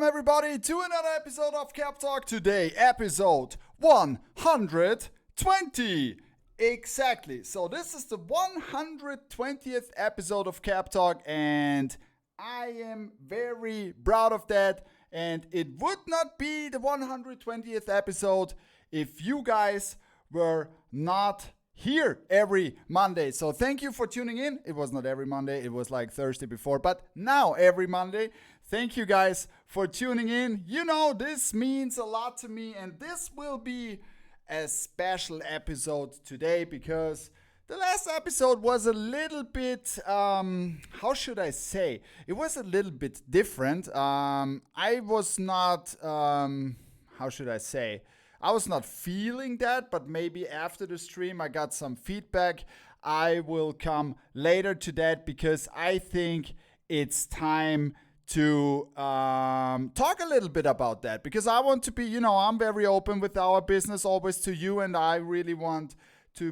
everybody to another episode of Cap Talk. Today, episode 120. Exactly. So this is the 120th episode of Cap Talk, and I am very proud of that. And it would not be the 120th episode if you guys were not here every Monday. So thank you for tuning in. It was not every Monday, it was like Thursday before, but now every Monday. Thank you guys for tuning in. You know, this means a lot to me, and this will be a special episode today because the last episode was a little bit, how should I say? It was a little bit different. I was not, how should I say? I was not feeling that, but maybe after the stream I got some feedback. I will come later to that because I think it's time to talk a little bit about that, because I want to be, I'm very open with our business always to you, and I really want to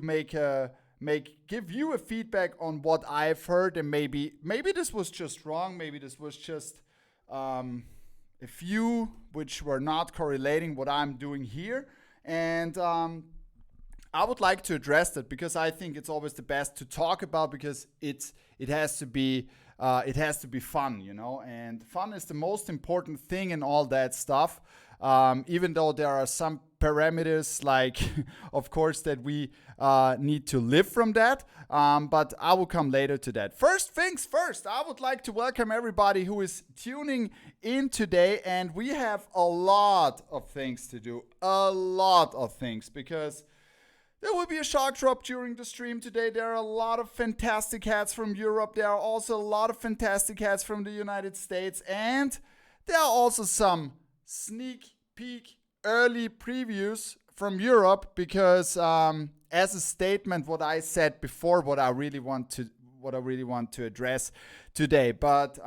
give you a feedback on what I've heard, and maybe this was just wrong, maybe this was just a few which were not correlating what I'm doing here, and I would like to address that because I think it's always the best to talk about, because it has to be fun, and fun is the most important thing in all that stuff. Even though there are some parameters, like, of course, that we need to live from that. But I will come later to that. First things first, I would like to welcome everybody who is tuning in today. And we have a lot of things to do. A lot of things, because there will be a shark drop during the stream today. There are a lot of fantastic hats from Europe. There are also a lot of fantastic hats from the United States. And there are also some sneak peek early previews from Europe, because as a statement, what I said before, what I really want to address today. But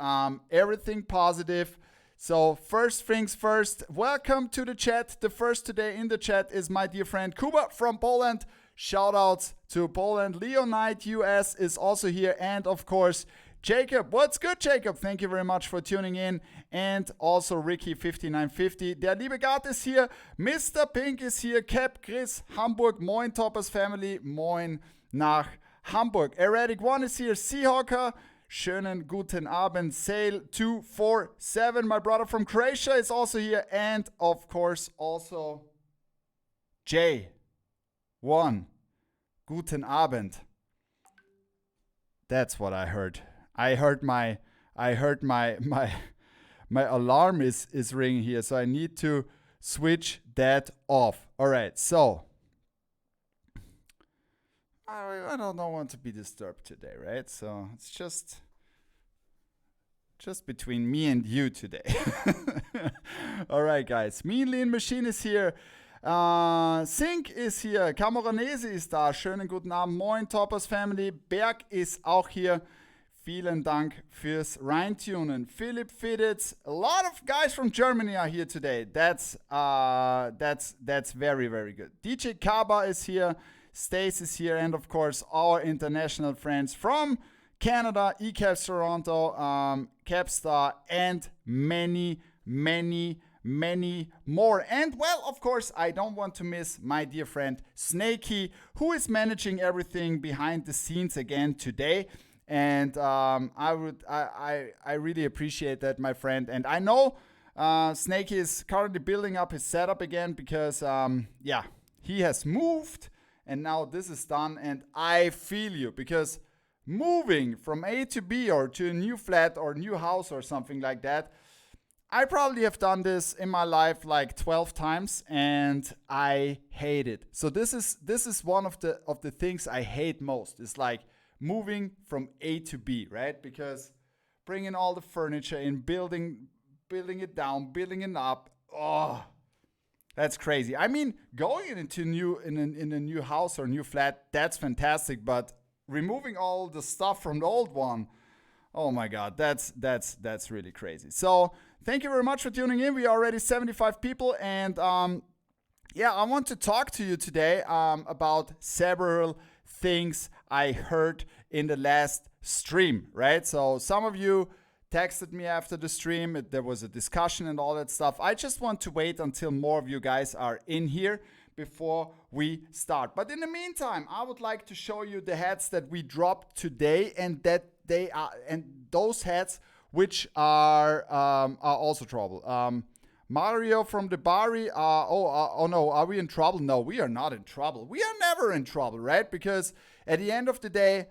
everything positive. So first things first, welcome to the chat. The first today in the chat is my dear friend Kuba from Poland. Shoutouts to Poland. Leo Knight US is also here. And of course, Jacob. What's good, Jacob? Thank you very much for tuning in. And also Ricky 5950. Der liebe Gart ist hier. Mr. Pink ist hier. Cap, Chris, Hamburg. Moin, Toppers Family. Moin nach Hamburg. Erratic One is here. Seahawker. Schönen guten Abend. Sale 247. My brother from Croatia is also here. And of course also J1. Guten Abend. That's what I heard. I heard my alarm is ringing here, so I need to switch that off. All right, so I don't want to be disturbed today, right? So it's just between me and you today. All right, guys. Mean Lean Machine is here. Sync ist hier. Camoranese ist da. Schönen guten Abend. Moin, Toppers Family. Berg ist auch hier. Vielen Dank fürs Reintunen. Philipp Fidditz. A lot of guys from Germany are here today. That's very, very good. DJ Kaba is here. Stace is here. And of course, our international friends from Canada, eCaps Toronto, Capstar, and many, many, many more. And well, of course, I don't want to miss my dear friend Snakey, who is managing everything behind the scenes again today. And I really appreciate that, my friend. And I know Snakey is currently building up his setup again, because he has moved and now this is done. And I feel you, because moving from A to B or to a new flat or new house or something like that, I probably have done this in my life like 12 times, and I hate it. So this is one of the things I hate most. It's like moving from A to B, right? Because bringing all the furniture in, building it down, building it up. Oh, that's crazy. I mean, going into in a new house or new flat, that's fantastic. But removing all the stuff from the old one, oh my God, that's really crazy. So thank you very much for tuning in. We are already 75 people, and I want to talk to you today about several things I heard in the last stream, right? So some of you texted me after the stream. There was a discussion and all that stuff. I just want to wait until more of you guys are in here before we start. But in the meantime, I would like to show you the hats that we dropped today, and that they are, and those hats which are also trouble. Mario from the Bari, oh no, are we in trouble? No, we are not in trouble. We are never in trouble, right? Because at the end of the day,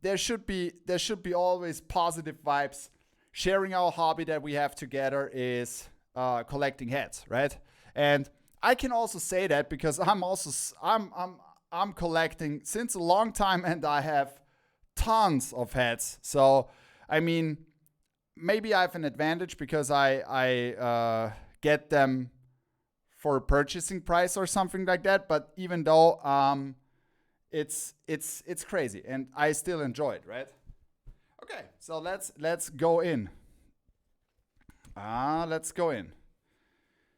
there should be always positive vibes. Sharing our hobby that we have together is collecting hats, right? And I can also say that because I'm collecting since a long time, and I have tons of hats. So I mean, maybe I have an advantage because I get them for a purchasing price or something like that. But even though it's crazy, and I still enjoy it, right? Okay, so let's go in. Let's go in.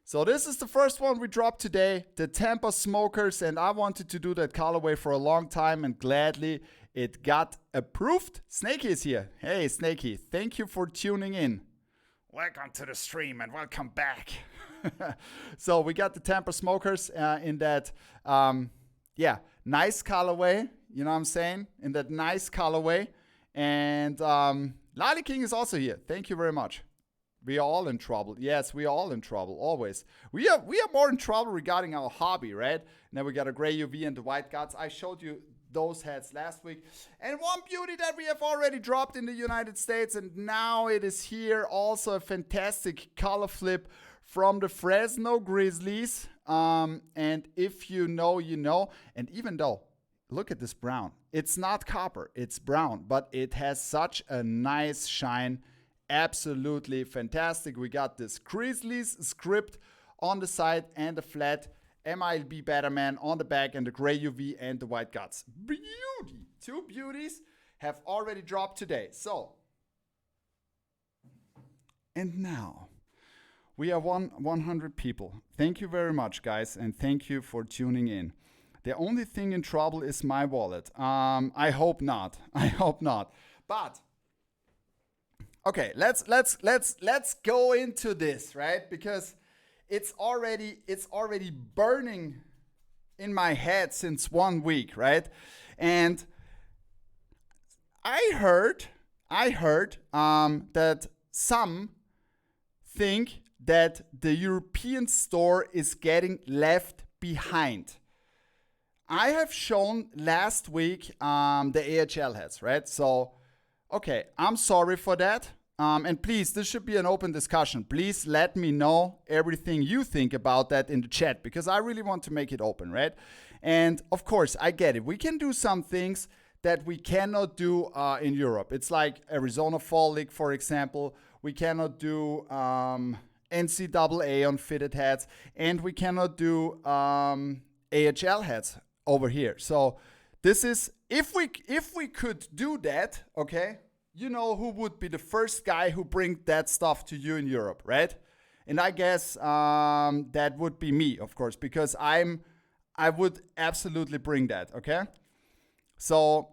So this is the first one we dropped today, the Tampa Smokers, and I wanted to do that colorway for a long time, and gladly it got approved. Snakey is here. Hey, Snakey, thank you for tuning in. Welcome to the stream and welcome back. So we got the Tampa Smokers in that, nice colorway. You know what I'm saying? In that nice colorway. And Lali King is also here. Thank you very much. We are all in trouble. Yes, we are all in trouble, always. We are more in trouble regarding our hobby, right? Now we got a gray UV and the white guts. I showed you those hats last week. And one beauty that we have already dropped in the United States, and now it is here, also a fantastic color flip from the Fresno Grizzlies. And if you know, you know. And even though, look at this brown. It's not copper, it's brown, but it has such a nice shine. Absolutely fantastic. We got this Grizzlies script on the side and the flat MILB Betterman on the back, and the gray UV and the white guts. Beauty! Two beauties have already dropped today. So, and now we are 100 people. Thank you very much, guys, and thank you for tuning in. The only thing in trouble is my wallet. I hope not. I hope not. But okay, let's go into this, right? Because it's already burning in my head since 1 week, right? And I heard that some think that the European store is getting left behind. I have shown last week the AHL hats, right? So, okay, I'm sorry for that. And please, this should be an open discussion. Please let me know everything you think about that in the chat, because I really want to make it open, right? And of course, I get it. We can do some things that we cannot do in Europe. It's like Arizona Fall League, for example. We cannot do NCAA on fitted hats, and we cannot do AHL hats over here. So this is, if we could do that, okay, you know who would be the first guy who bring that stuff to you in Europe, right? And I guess that would be me, of course, because I would absolutely bring that, okay? So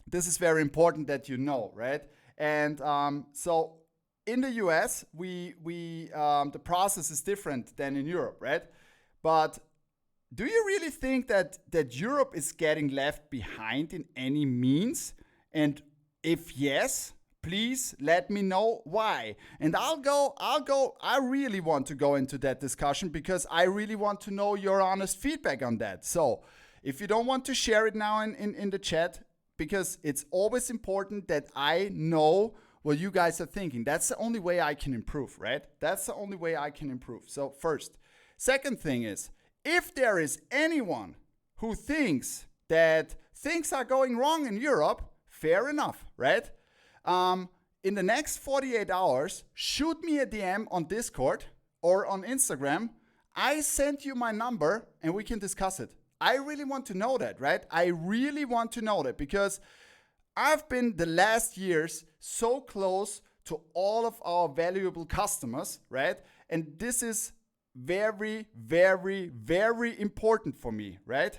this is very important that you know, right? And so in the US, the process is different than in Europe, right? But do you really think that Europe is getting left behind in any means? And if yes, please let me know why. And I really want to go into that discussion, because I really want to know your honest feedback on that. So if you don't want to share it now in the chat, because it's always important that I know what you guys are thinking. That's the only way I can improve, right? That's the only way I can improve. So first. Second thing is, if there is anyone who thinks that things are going wrong in Europe, fair enough, right? In the next 48 hours, shoot me a DM on Discord or on Instagram. I send you my number and we can discuss it. I really want to know that, right? I really want to know that, because I've been the last years so close to all of our valuable customers, right? And this is very, very, very important for me, right?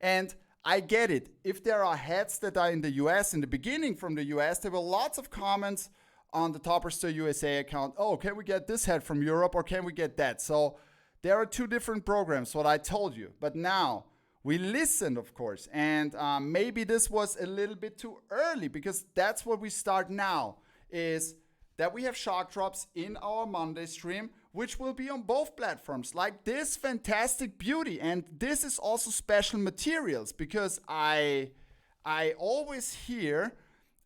And I get it. If there are hats that are in the US, in the beginning from the US, there were lots of comments on the Topper Store USA account, oh, can we get this hat from Europe or can we get that? So there are two different programs, what I told you. But now we listened, of course, and maybe this was a little bit too early, because that's what we start now, is that we have shock drops in our Monday stream, which will be on both platforms, like this fantastic beauty. And this is also special materials, because I always hear,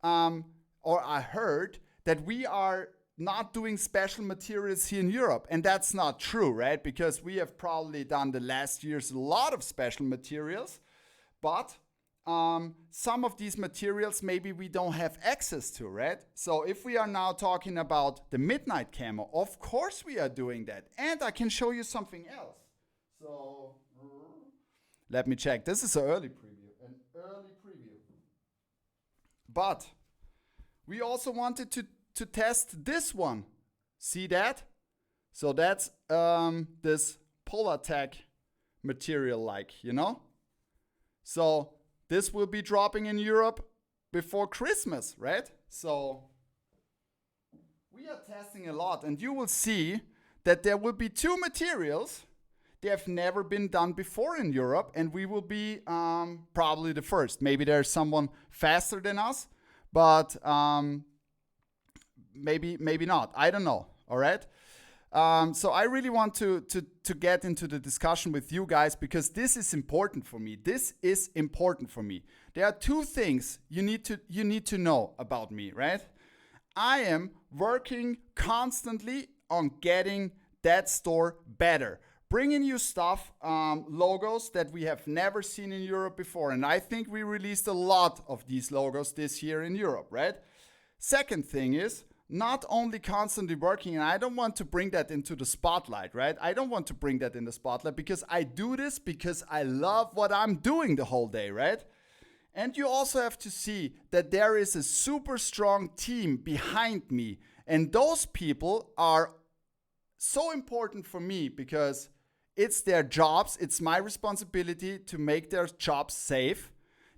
or I heard, that we are not doing special materials here in Europe. And that's not true, right? Because we have probably done the last years a lot of special materials, but some of these materials maybe we don't have access to, right? So if we are now talking about the midnight camo, of course we are doing that. And I can show you something else. So let me check. This is an early preview. But we also wanted to test this one. See that? So that's this Polartec material, like, you know? So this will be dropping in Europe before Christmas, right? So we are testing a lot, and you will see that there will be two materials. They have never been done before in Europe, and we will be probably the first. Maybe there's someone faster than us, but maybe not. I don't know. All right. So I really want to get into the discussion with you guys, because this is important for me. This is important for me. There are two things you need to know about me, right? I am working constantly on getting that store better, bringing you stuff, logos that we have never seen in Europe before. And I think we released a lot of these logos this year in Europe, right? Second thing is, not only constantly working, and I don't want to bring that into the spotlight, right? I don't want to bring that in the spotlight, because I do this because I love what I'm doing the whole day, right? And you also have to see that there is a super strong team behind me. And those people are so important for me, because it's their jobs. It's my responsibility to make their jobs safe.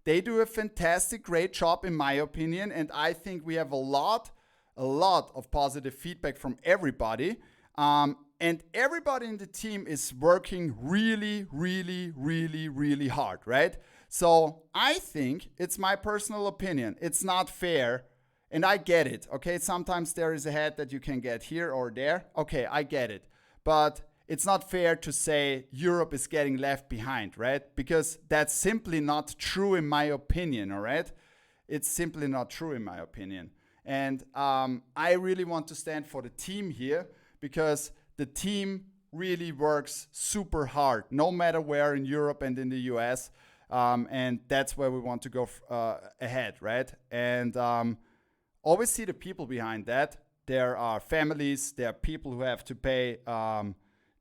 They do a fantastic, great job, in my opinion. And I think we have a lot of positive feedback from everybody. And everybody in the team is working really, really, really, really hard, right? So I think, it's my personal opinion, it's not fair, and I get it, okay? Sometimes there is a hat that you can get here or there. Okay, I get it. But it's not fair to say Europe is getting left behind, right? Because that's simply not true in my opinion, all right? It's simply not true in my opinion. And I really want to stand for the team here, because the team really works super hard, no matter where in Europe and in the US. And that's where we want to go ahead, right? And always see the people behind that. There are families, there are people who have to pay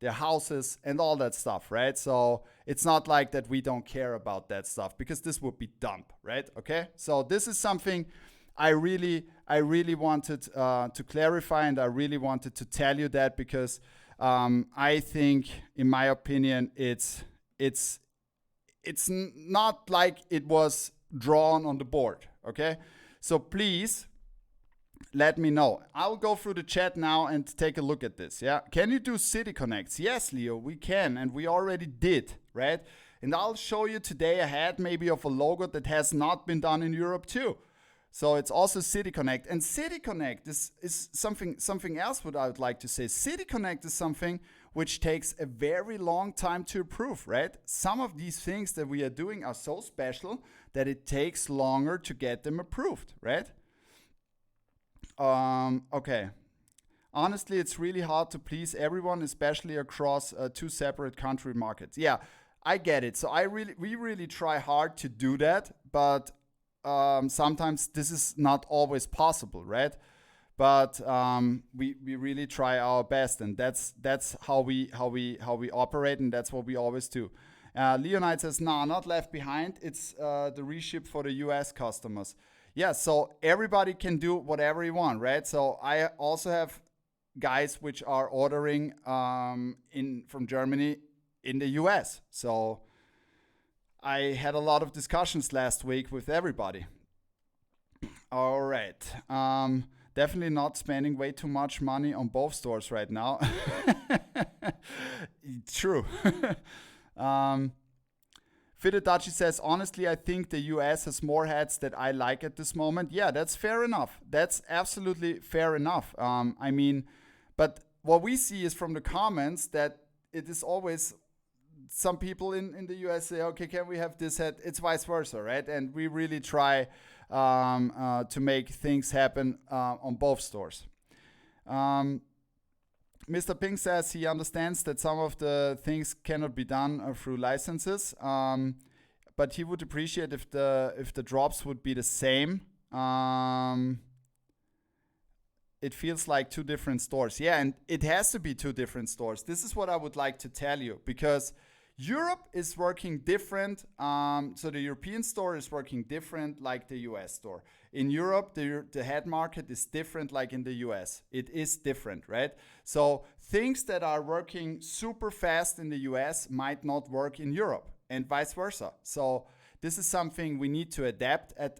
their houses and all that stuff, right? So it's not like that we don't care about that stuff, because this would be dumb, right? Okay, so this is something I really wanted to clarify, and I really wanted to tell you that, because I think, in my opinion, it's not like it was drawn on the board, okay? So please let me know. I'll go through the chat now and take a look at this, yeah? Can you do city connects? Yes, Leo, we can, and we already did, right? And I'll show you today a hat maybe of a logo that has not been done in Europe too. So it's also City Connect. And City Connect is something else what I would like to say. City Connect is something which takes a very long time to approve, right? Some of these things that we are doing are so special that it takes longer to get them approved, right? Okay. Honestly, it's really hard to please everyone, especially across two separate country markets. Yeah, I get it. So we really try hard to do that, but sometimes this is not always possible, right? But we really try our best, and that's how we operate, and that's what we always do. Leonide says, "No, not left behind. It's the reship for the US customers." Yeah, so everybody can do whatever you want, right? So I also have guys which are ordering from Germany in the US. So I had a lot of discussions last week with everybody. All right. Definitely not spending way too much money on both stores right now. True. Fidadachi says, honestly, I think the US has more hats that I like at this moment. Yeah, that's fair enough. That's absolutely fair enough. I mean, but what we see is from the comments that it is always some people in the US say, okay, can we have this hat? It's vice versa, right? And we really try to make things happen on both stores. Mr. Pink says he understands that some of the things cannot be done through licenses, but he would appreciate if the drops would be the same. It feels like two different stores. Yeah, and it has to be two different stores. This is what I would like to tell you, because Europe is working different. So the European store is working different like the US store. In Europe, the head market is different like in the US. It is different, right? So things that are working super fast in the US might not work in Europe, and vice versa. So this is something we need to adapt at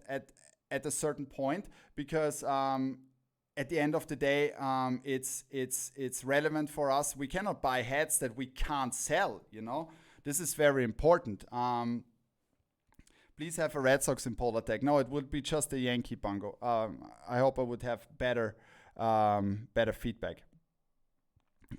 a certain point, because at the end of the day, it's relevant for us. We cannot buy hats that we can't sell, you know? This is very important. Please have a Red Sox in Polar Tech. No, it would be just a Yankee Bungo. I hope I would have better feedback.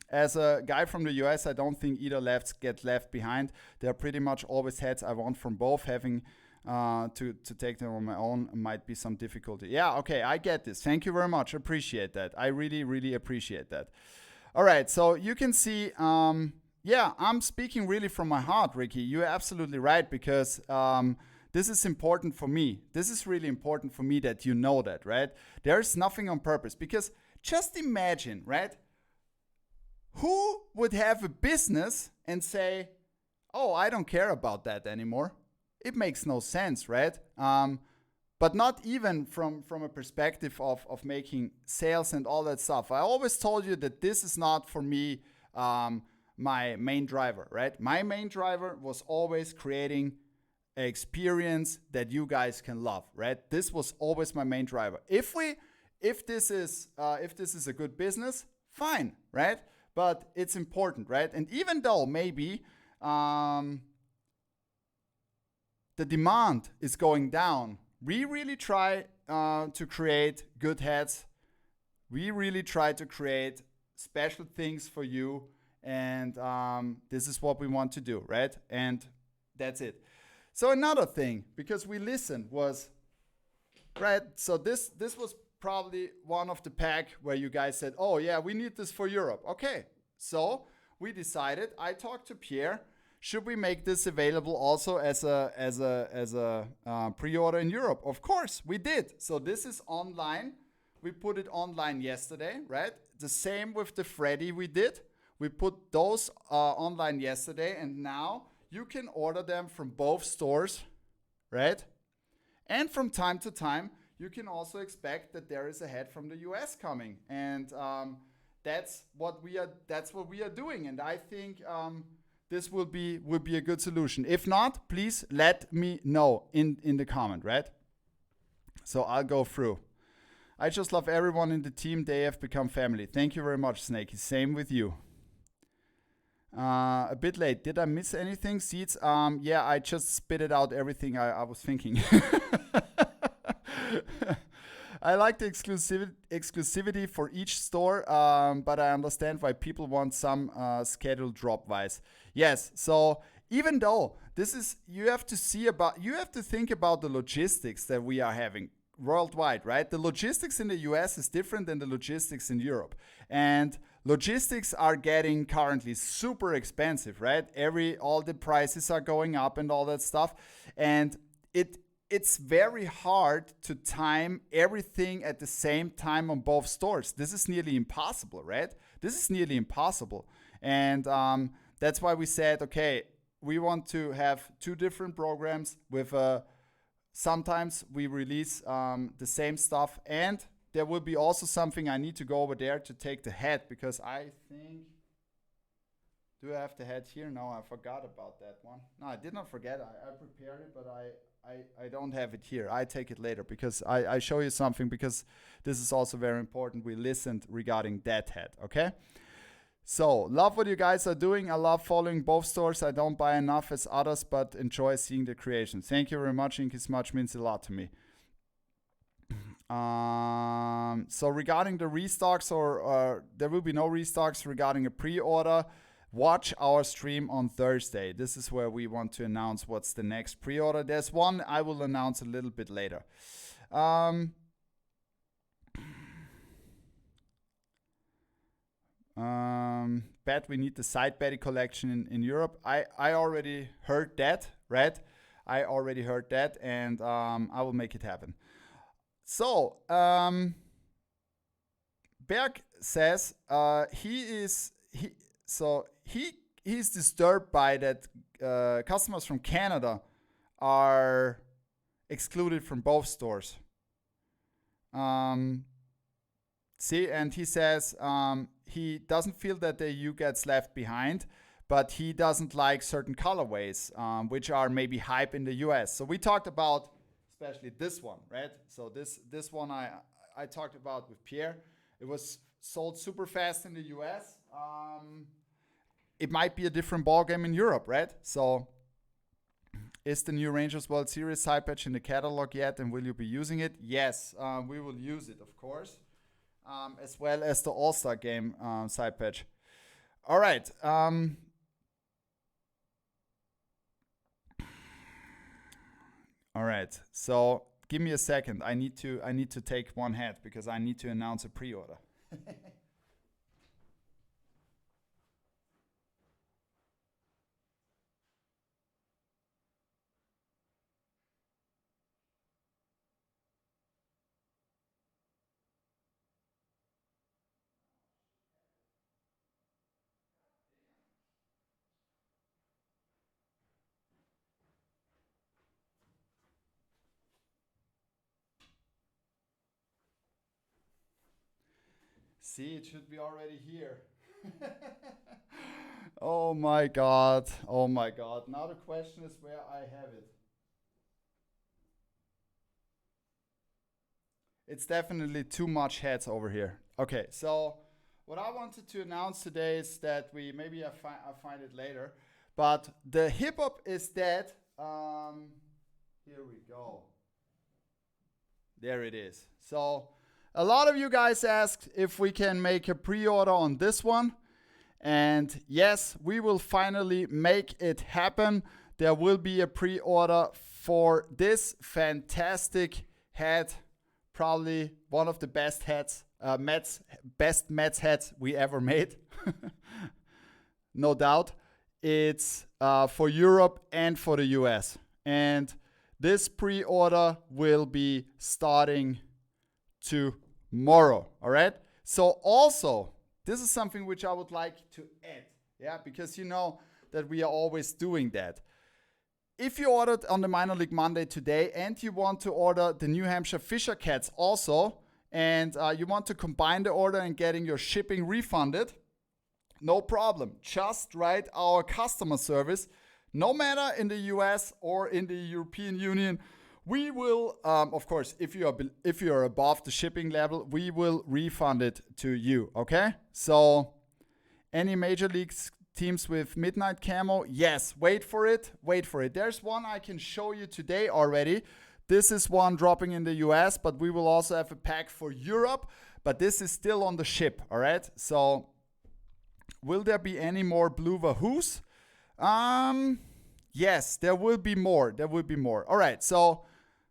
As a guy from the US, I don't think either lefts get left behind. They're pretty much always hats I want from both. Having to take them on my own might be some difficulty. Yeah, okay, I get this. Thank you very much. Appreciate that. I really, really appreciate that. All right, so you can see, yeah, I'm speaking really from my heart, Ricky. You're absolutely right, because this is important for me. This is really important for me that you know that, right? There's nothing on purpose, because just imagine, right? Who would have a business and say, oh, I don't care about that anymore? It makes no sense, right? But not even from a perspective of making sales and all that stuff. I always told you that this is not for me my main driver, right? My main driver was always creating an experience that you guys can love, right? This was always my main driver. If this is a good business, fine, right? But it's important, right? And even though maybe the demand is going down, we really try to create good hats. We really try to create special things for you, and this is what we want to do, right? And that's it. So another thing, because we listened, was, right, so this was probably one of the pack where you guys said, oh yeah, we need this for Europe. Okay, so we decided, I talked to Pierre, should we make this available also as a pre-order in Europe? Of course, we did. So this is online. We put it online yesterday, right? The same with the Freddy we did. We put those online yesterday, and now you can order them from both stores, right? And from time to time, you can also expect that there is a head from the US coming, and that's what we are doing. And I think this will be a good solution. If not, please let me know in the comment, right? So I'll go through. I just love everyone in the team. They have become family. Thank you very much, Snakey. Same with you. A bit late. Did I miss anything? Seats? Yeah, I just spitted out everything I was thinking. I like the exclusivity for each store, but I understand why people want some schedule drop wise. Yes, so even though this is, you have to think about the logistics that we are having worldwide, right? The logistics in the US is different than the logistics in Europe. And logistics are getting currently super expensive, right? All the prices are going up and all that stuff. And it's very hard to time everything at the same time on both stores. This is nearly impossible, right? This is nearly impossible. And that's why we said, okay, we want to have two different programs with sometimes we release the same stuff, and there will be also something I need to go over there to take the hat, because I think, Do I have the hat here? No, I forgot about that one. No, I did not forget. I prepared it, but I don't have it here. I take it later because I show you something, because this is also very important. We listened regarding that hat, okay? So, love what you guys are doing. I love following both stores. I don't buy enough as others, but enjoy seeing the creation. Thank you very much, Inky Smudge. Means a lot to me. So regarding the restocks, or there will be no restocks regarding a pre-order, watch our stream on Thursday. This is where we want to announce what's the next pre-order. There's one I will announce a little bit later. Bet we need the side Betty collection in Europe. I already heard that, right? I already heard that, and I will make it happen. So, Berg says he's disturbed by that customers from Canada are excluded from both stores. See, and he says he doesn't feel that the EU gets left behind, but he doesn't like certain colorways, which are maybe hype in the US. So we talked about especially this one, right? So this one I talked about with Pierre. It was sold super fast in the US. It might be a different ballgame in Europe, right? So is the new Rangers World Series side patch in the catalog yet, and will you be using it? Yes, we will use it, of course, as well as the All-Star Game side patch. All right. All right. So give me a second. I need to take one hat because I need to announce a pre-order. See, it should be already here. Oh my god. Oh my god. Now the question is where I have it. It's definitely too much hats over here. Okay, so what I wanted to announce today is that I find it later, but the hip hop is dead. Here we go. There it is. So a lot of you guys asked if we can make a pre-order on this one. And yes, we will finally make it happen. There will be a pre-order for this fantastic hat. Probably one of the best hats, best Mets hats we ever made. No doubt. It's for Europe and for the US. And this pre-order will be starting tomorrow. All right. So also, this is something which I would like to add. Yeah, because you know that we are always doing that. If you ordered on the Minor League Monday today and you want to order the New Hampshire Fisher Cats also, and you want to combine the order and getting your shipping refunded, no problem. Just write our customer service. No matter in the US or in the European Union, we will, of course, if you are above the shipping level, we will refund it to you, okay? So, any major leagues teams with midnight camo? Yes, wait for it. There's one I can show you today already. This is one dropping in the US, but we will also have a pack for Europe, but this is still on the ship, all right? So, will there be any more blue Wahoos? Yes, there will be more. All right, so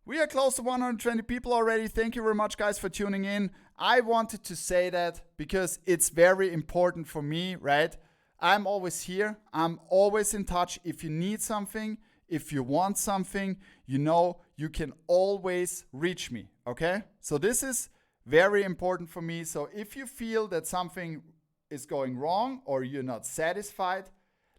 we are close to 120 people already. Thank you very much, guys, for tuning in. I wanted to say that because it's very important for me, right? I'm always here. I'm always in touch. If you need something, if you want something, you know, you can always reach me, okay? So this is very important for me. So if you feel that something is going wrong or you're not satisfied,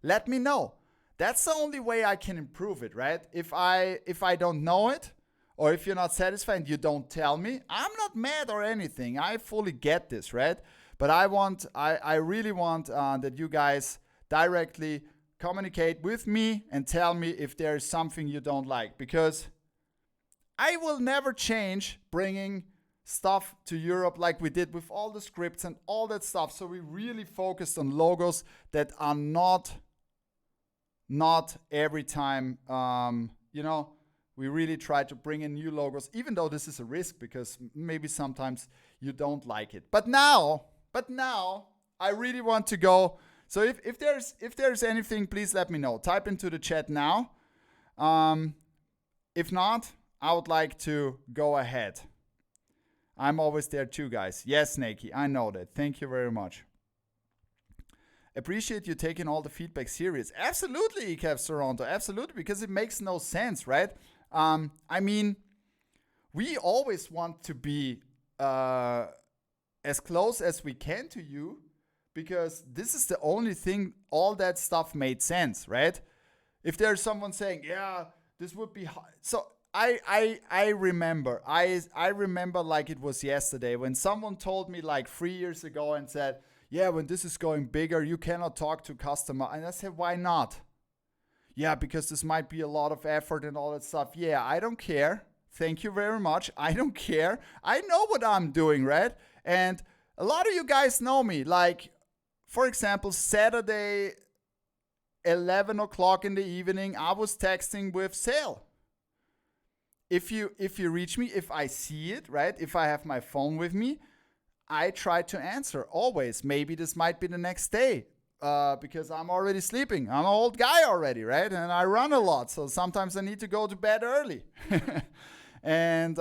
let me know. That's the only way I can improve it, right? If I don't know it, or if you're not satisfied and you don't tell me, I'm not mad or anything. I fully get this, right? But I really want that you guys directly communicate with me and tell me if there is something you don't like, because I will never change bringing stuff to Europe like we did with all the scripts and all that stuff. So we really focused on logos that are not every time, we really try to bring in new logos, even though this is a risk because maybe sometimes you don't like it. But now I really want to go. So if there's anything, please let me know. Type into the chat now. If not, I would like to go ahead. I'm always there too, guys. Yes, Snakey, I know that. Thank you very much. Appreciate you taking all the feedback serious. Absolutely, ECAF Toronto. Absolutely, because it makes no sense, right? I mean, we always want to be as close as we can to you, because this is the only thing, all that stuff made sense, right? If there's someone saying, yeah, this would be hard. So I remember like it was yesterday when someone told me like 3 years ago and said, yeah, when this is going bigger, you cannot talk to customer. And I said, why not? Yeah, because this might be a lot of effort and all that stuff. Yeah, I don't care. Thank you very much. I don't care. I know what I'm doing, right? And a lot of you guys know me. Like, for example, Saturday, 11 o'clock in the evening, I was texting with sale. If you reach me, if I see it, right? If I have my phone with me, I try to answer always. Maybe this might be the next day because I'm already sleeping. I'm an old guy already, right? And I run a lot. So sometimes I need to go to bed early. And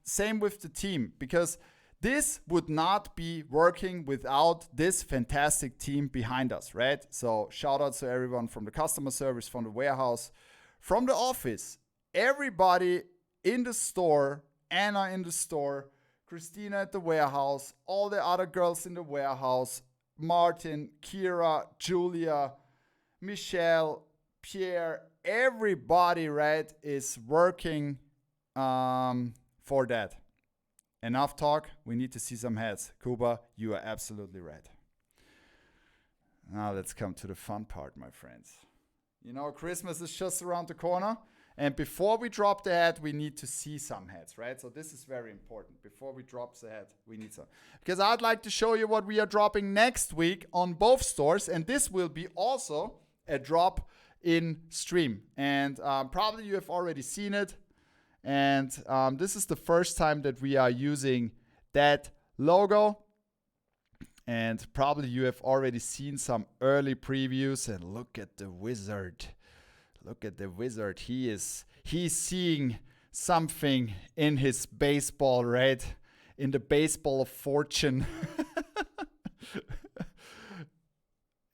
same with the team, because this would not be working without this fantastic team behind us, right? So shout out to everyone from the customer service, from the warehouse, from the office, everybody in the store, Anna in the store, Christina at the warehouse, all the other girls in the warehouse, Martin, Kira, Julia, Michelle, Pierre, everybody, right, is working for that. Enough talk. We need to see some heads. Kuba, you are absolutely right. Now let's come to the fun part, my friends. You know, Christmas is just around the corner. And before we drop the head, we need to see some heads, right? So this is very important. Before we drop the head, we need some. Because I'd like to show you what we are dropping next week on both stores. And this will be also a drop in stream. And probably you have already seen it. And this is the first time that we are using that logo. And probably you have already seen some early previews. And look at the wizard. Look at the wizard. He's seeing something in his baseball, right? In the baseball of fortune.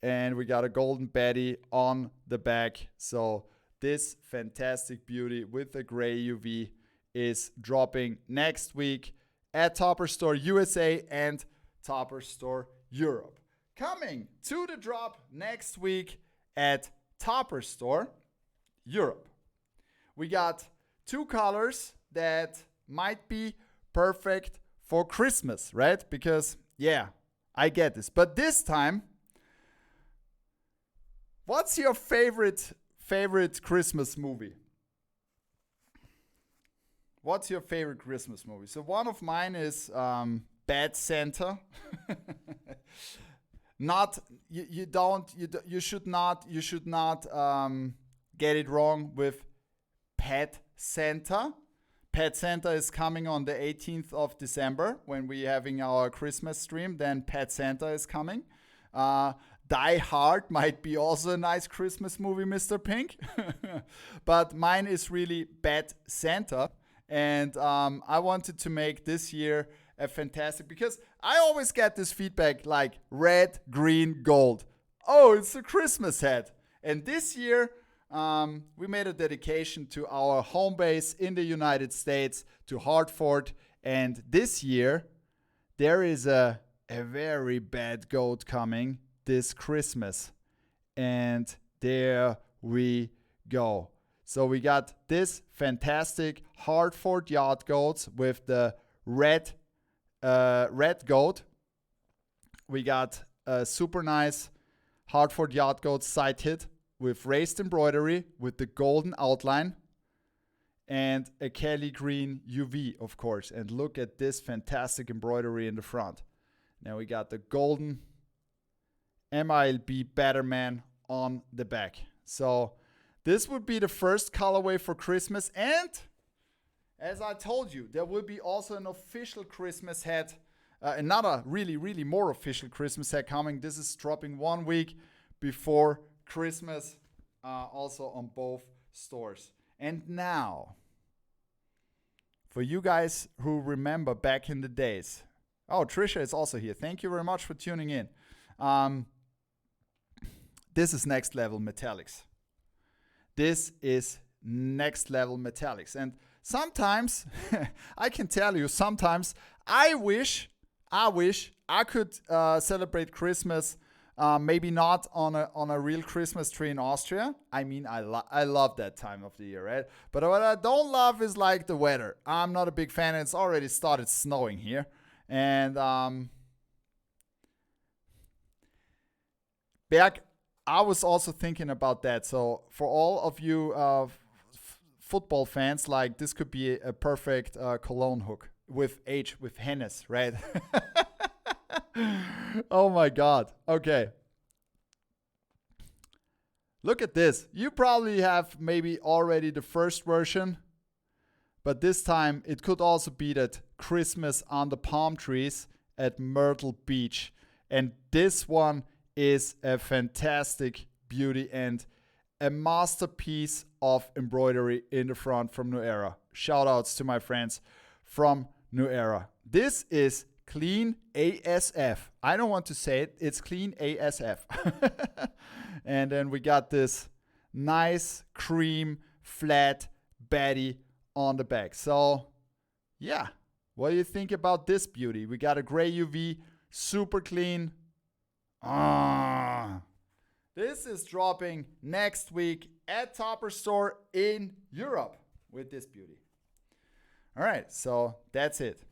And we got a golden Betty on the back. So this fantastic beauty with the gray UV is dropping next week at Topper Store USA and Topper Store Europe. Coming to the drop next week at Topper Store Europe. We got two colors that might be perfect for Christmas, right? Because, yeah, I get this. But this time, what's your favorite Christmas movie? What's your favorite Christmas movie? So one of mine is Bad Santa. You should not get it wrong with Pet Santa. Pet Santa is coming on the 18th of December when we're having our Christmas stream. Then Pet Santa is coming. Die Hard might be also a nice Christmas movie, Mr. Pink. But mine is really Bad Santa. And I wanted to make this year a fantastic, because I always get this feedback like red, green, gold. Oh, it's a Christmas hat. And this year, we made a dedication to our home base in the United States, to Hartford. And this year, there is a very bad goat coming this Christmas. And there we go. So we got this fantastic Hartford yard goats with the red goat. We got a super nice Hartford Yard Goats side hit with raised embroidery with the golden outline and a Kelly green UV, of course. And look at this fantastic embroidery in the front. Now we got the golden MILB Batterman on the back. So this would be the first colorway for Christmas. And as I told you, there will be also an official Christmas hat, another really more official Christmas hat coming. This is dropping 1 week before Christmas, also on both stores. And now, for you guys who remember back in the days, oh, Trisha is also here. Thank you very much for tuning in. This is next level metallics. This is next level metallics. And sometimes, I can tell you, sometimes I wish I could celebrate Christmas, maybe not on a real Christmas tree in Austria. I mean, I love that time of the year, right? But what I don't love is like the weather. I'm not a big fan. It's already started snowing here. And Berg, I was also thinking about that. So for all of you football fans, like this could be a perfect cologne hook with Hennes, right? Oh my God. Okay. Look at this. You probably have maybe already the first version, but this time it could also be that Christmas on the palm trees at Myrtle Beach. And this one is a fantastic beauty and a masterpiece of embroidery in the front from New Era. Shout outs to my friends from New Era. This is clean ASF. I don't want to say it. It's clean ASF. And then we got this nice cream flat baddie on the back. So yeah, what do you think about this beauty? We got a gray UV, super clean. This is dropping next week at Topper Store in Europe with this beauty. All right, so that's it.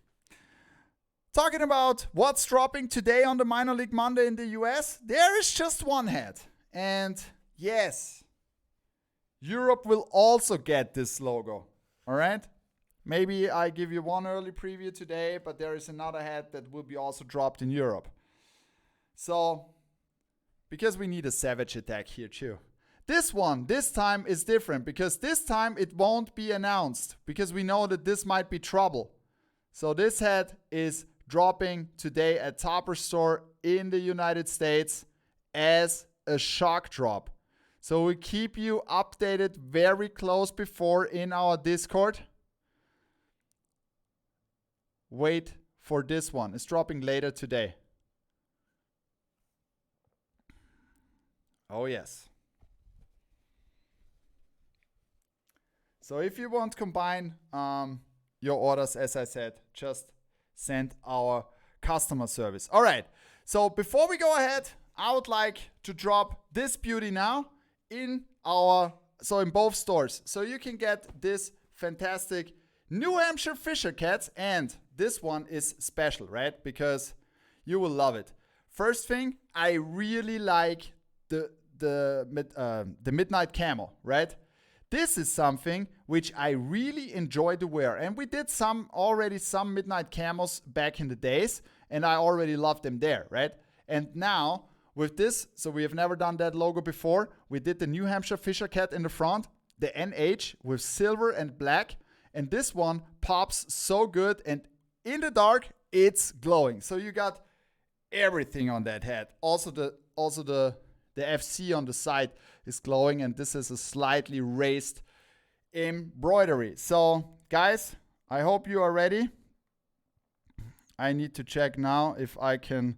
Talking about what's dropping today on the Minor League Monday in the US, there is just one hat. And yes, Europe will also get this logo. All right? Maybe I give you one early preview today, but there is another hat that will be also dropped in Europe. So, because we need a savage attack here too. This one, this time is different because this time it won't be announced because we know that this might be trouble. So this hat is dropping today at Topper Store in the United States as a shock drop. So we keep you updated very close before in our Discord. Wait for this one. It's dropping later today. Oh yes. So if you want to combine your orders, as I said, just send our customer service. All right. So before we go ahead, I would like to drop this beauty now in both stores. So you can get this fantastic New Hampshire Fisher Cats, and this one is special, right? Because you will love it. First thing, I really like the midnight camo, right? This is something which I really enjoy to wear. And we did some midnight camos back in the days, and I already loved them there, right? And now with this, so we have never done that logo before. We did the New Hampshire Fisher Cat in the front, the NH with silver and black. And this one pops so good, and in the dark, it's glowing. So you got everything on that hat. Also the FC on the side is glowing, and this is a slightly raised embroidery. So guys, I hope you are ready. I need to check now if I can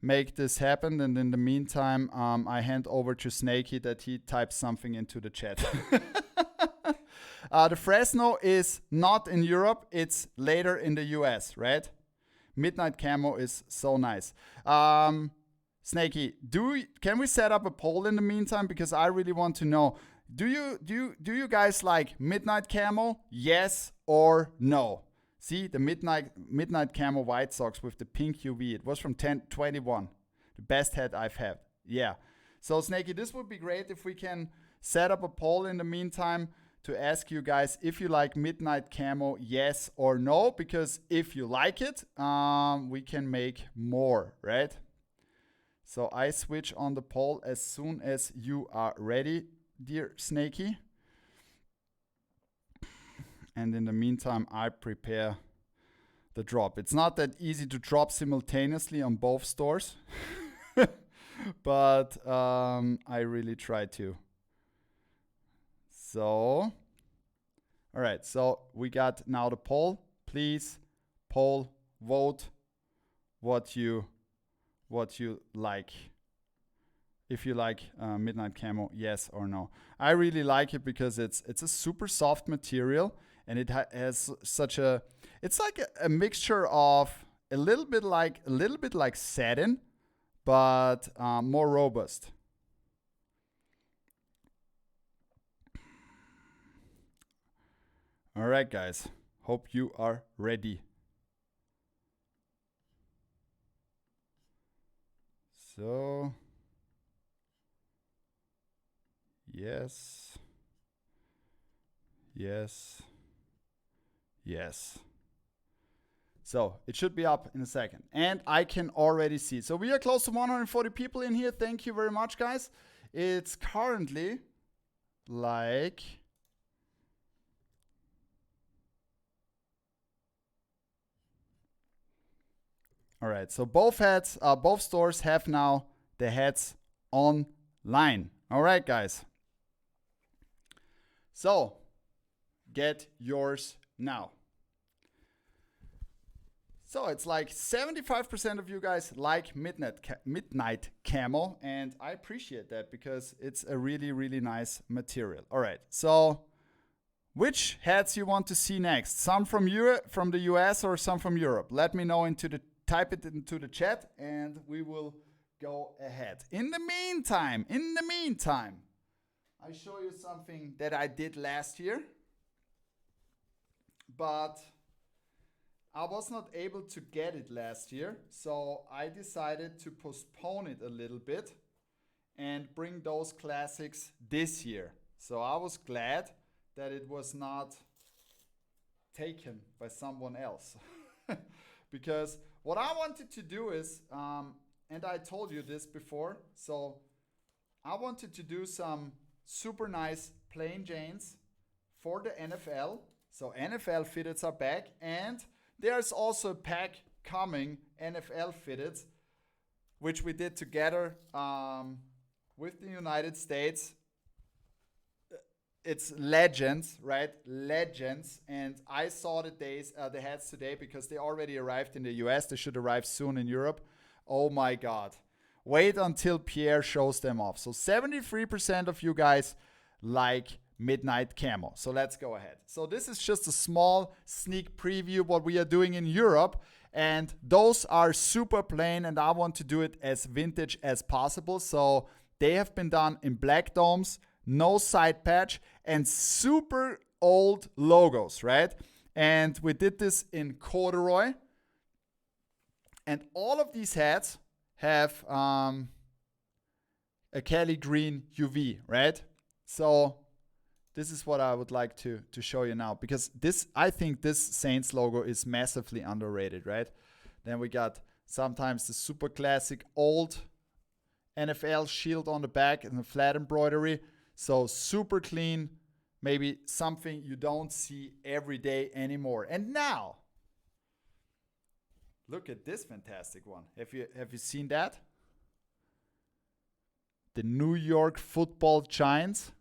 make this happen, and in the meantime, I hand over to Snakey that he types something into the chat. The Fresno is not in Europe, it's later in the US, right? Midnight camo is so nice. Snakey, can we set up a poll in the meantime? Because I really want to know. Do you guys like midnight camo? Yes or no? See the midnight camo White Sox with the pink UV. It was from 1021. The best hat I've had. Yeah. So Snakey, this would be great if we can set up a poll in the meantime to ask you guys if you like midnight camo, yes or no, because if you like it, we can make more, right? So I switch on the poll as soon as you are ready, dear Snakey. And in the meantime, I prepare the drop. It's not that easy to drop simultaneously on both stores, but I really try to. So, all right, so we got now the poll. Please poll, vote what you like. If you like midnight camo, yes or no. I really like it because it's a super soft material, and it has such a, it's like a mixture of a little bit like satin, but more robust. All right, guys. Hope you are ready. So, yes, yes, yes. So it should be up in a second. And I can already see. So we are close to 140 people in here. Thank you very much, guys. It's currently like... All right, so both stores have now the hats online. All right, guys. So get yours now. So it's like 75% of you guys like midnight camo, and I appreciate that because it's a really, really nice material. All right, so which hats you want to see next? Some from Europe, from the US, or some from Europe? Let me know type it into the chat, and we will go ahead. In the meantime, I show you something that I did last year, but I was not able to get it last year, so I decided to postpone it a little bit and bring those classics this year. So I was glad that it was not taken by someone else. Because what I wanted to do is, and I told you this before, so I wanted to do some super nice plain Janes for the NFL. So NFL fitteds are back, and there's also a pack coming, NFL fitteds, which we did together with the United States. It's legends, right? Legends. And I saw the hats today because they already arrived in the US. They should arrive soon in Europe. Oh my God. Wait until Pierre shows them off. So 73% of you guys like midnight camo. So let's go ahead. So this is just a small sneak preview what we are doing in Europe. And those are super plain, and I want to do it as vintage as possible. So they have been done in black domes, no side patch, and super old logos, right? And we did this in corduroy. And all of these hats have a Kelly green UV, right? So this is what I would like to show you now, because I think this Saints logo is massively underrated, right? Then we got sometimes the super classic old NFL shield on the back and the flat embroidery. So super clean, maybe something you don't see every day anymore. And now, look at this fantastic one. Have you seen that? The New York Football Giants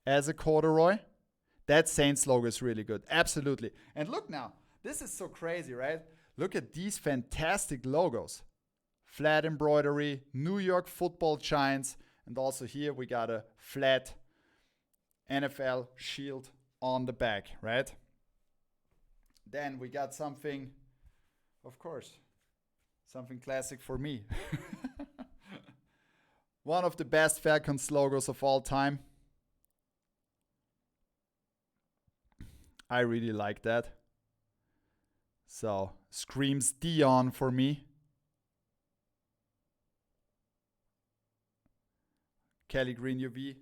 as a corduroy. That Saints logo is really good. Absolutely. And look now, this is so crazy, right? Look at these fantastic logos. Flat embroidery, New York Football Giants, and also here we got a flat NFL shield on the back, right? Then we got something, of course, something classic for me. One of the best Falcons logos of all time. I really like that. So, screams Dion for me. Kelly Green UV,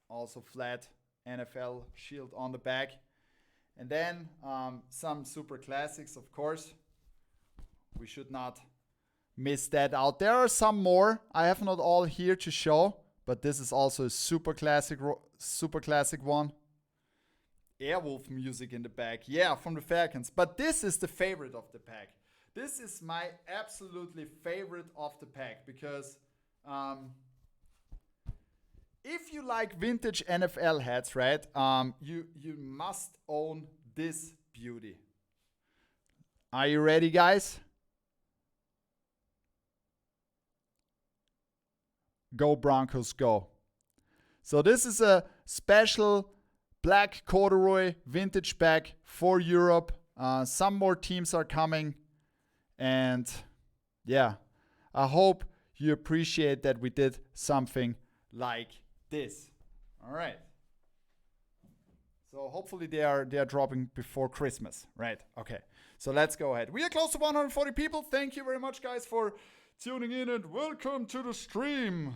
also flat NFL shield on the back. And then some super classics, of course. We should not miss that out. There are some more. I have not all here to show, but this is also a super classic one. Airwolf music in the back. Yeah, from the Falcons. But this is the favorite of the pack. This is my absolutely favorite of the pack because if you like vintage NFL hats, right, you must own this beauty. Are you ready, guys? Go Broncos, go. So this is a special black corduroy vintage pack for Europe. Some more teams are coming. And yeah, I hope you appreciate that we did something like this. All right. So hopefully they are dropping before Christmas, right? Okay. So let's go ahead. We are close to 140 people. Thank you very much, guys, for tuning in and welcome to the stream.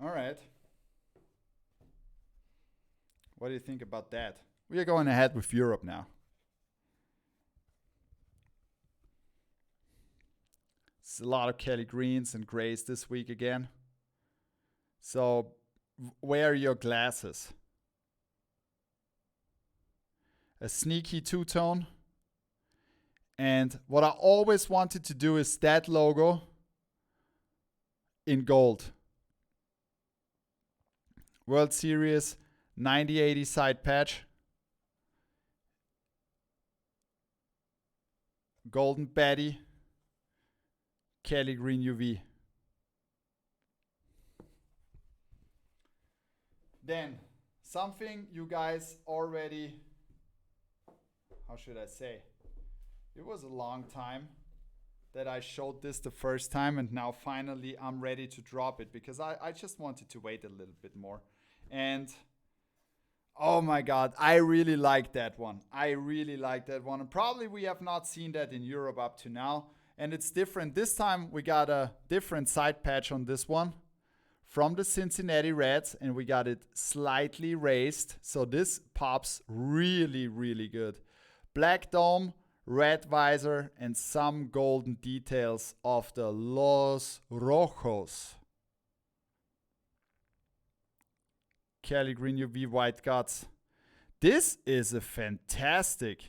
All right. What do you think about that? We are going ahead with Europe now. It's a lot of Kelly greens and grays this week again. So wear your glasses. A sneaky two-tone. And what I always wanted to do is that logo in gold. World Series 9080 side patch. Golden Betty. Kelly Green UV. Then, something you guys already, how should I say? It was a long time that I showed this the first time, and now finally I'm ready to drop it because I just wanted to wait a little bit more. And oh my God, I really like that one. I really like that one. And probably we have not seen that in Europe up to now. And it's different. This time we got a different side patch on this one from the Cincinnati Reds, and we got it slightly raised. So this pops really, really good. Black dome, red visor, and some golden details of the Los Rojos. Kelly Green UV white guts. This is a fantastic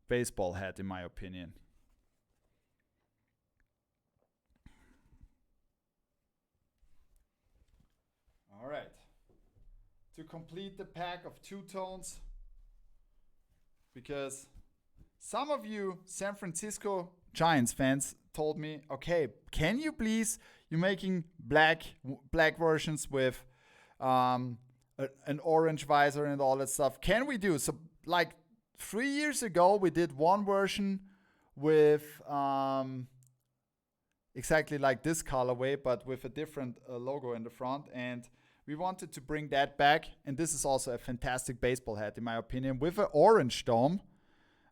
baseball hat in my opinion. All right. To complete the pack of two tones, because some of you San Francisco Giants fans told me, okay, can you please, you're making black versions with an orange visor and all that stuff. Can we do? So like 3 years ago, we did one version with exactly like this colorway, but with a different logo in the front. And we wanted to bring that back. And this is also a fantastic baseball hat, in my opinion, with an orange dome.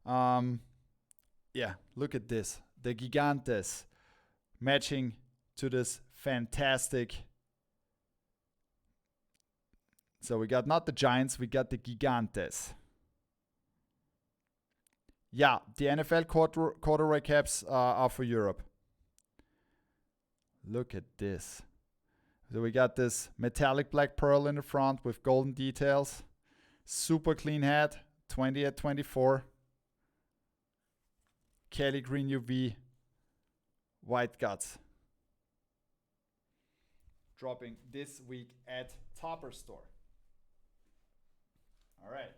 Yeah, look at this. The Gigantes matching to this fantastic. So we got not the Giants, we got the Gigantes. Yeah, the NFL corduroy caps are for Europe. Look at this. So we got this metallic black pearl in the front with golden details. Super clean hat, 20 at 24. Kelly Green UV, white guts. Dropping this week at Topper Store. All right.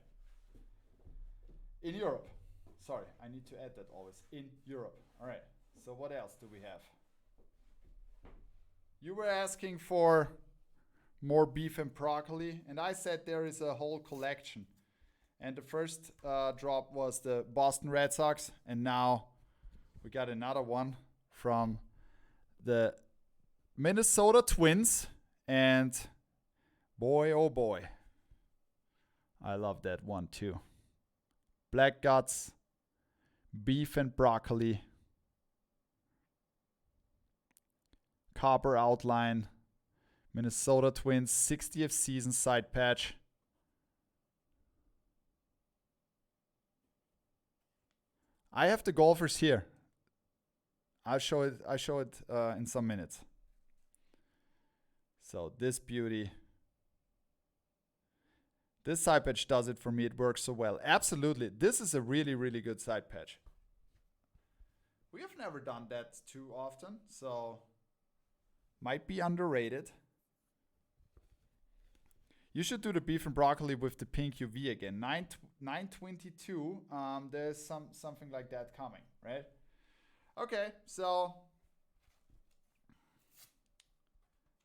In Europe. Sorry, I need to add that always. In Europe. All right. So what else do we have? You were asking for more beef and broccoli, and I said there is a whole collection. And the first drop was the Boston Red Sox, and now we got another one from the Minnesota Twins. And boy, oh boy, I love that one too. Black guts, beef and broccoli, copper outline, Minnesota Twins 60th season side patch. I have the golfers here. I'll show it in some minutes. So this beauty. This side patch does it for me. It works so well. Absolutely. This is a really, really good side patch. We have never done that too often, so might be underrated. You should do the beef and broccoli with the pink UV again. 922. There's something like that coming, right? Okay, so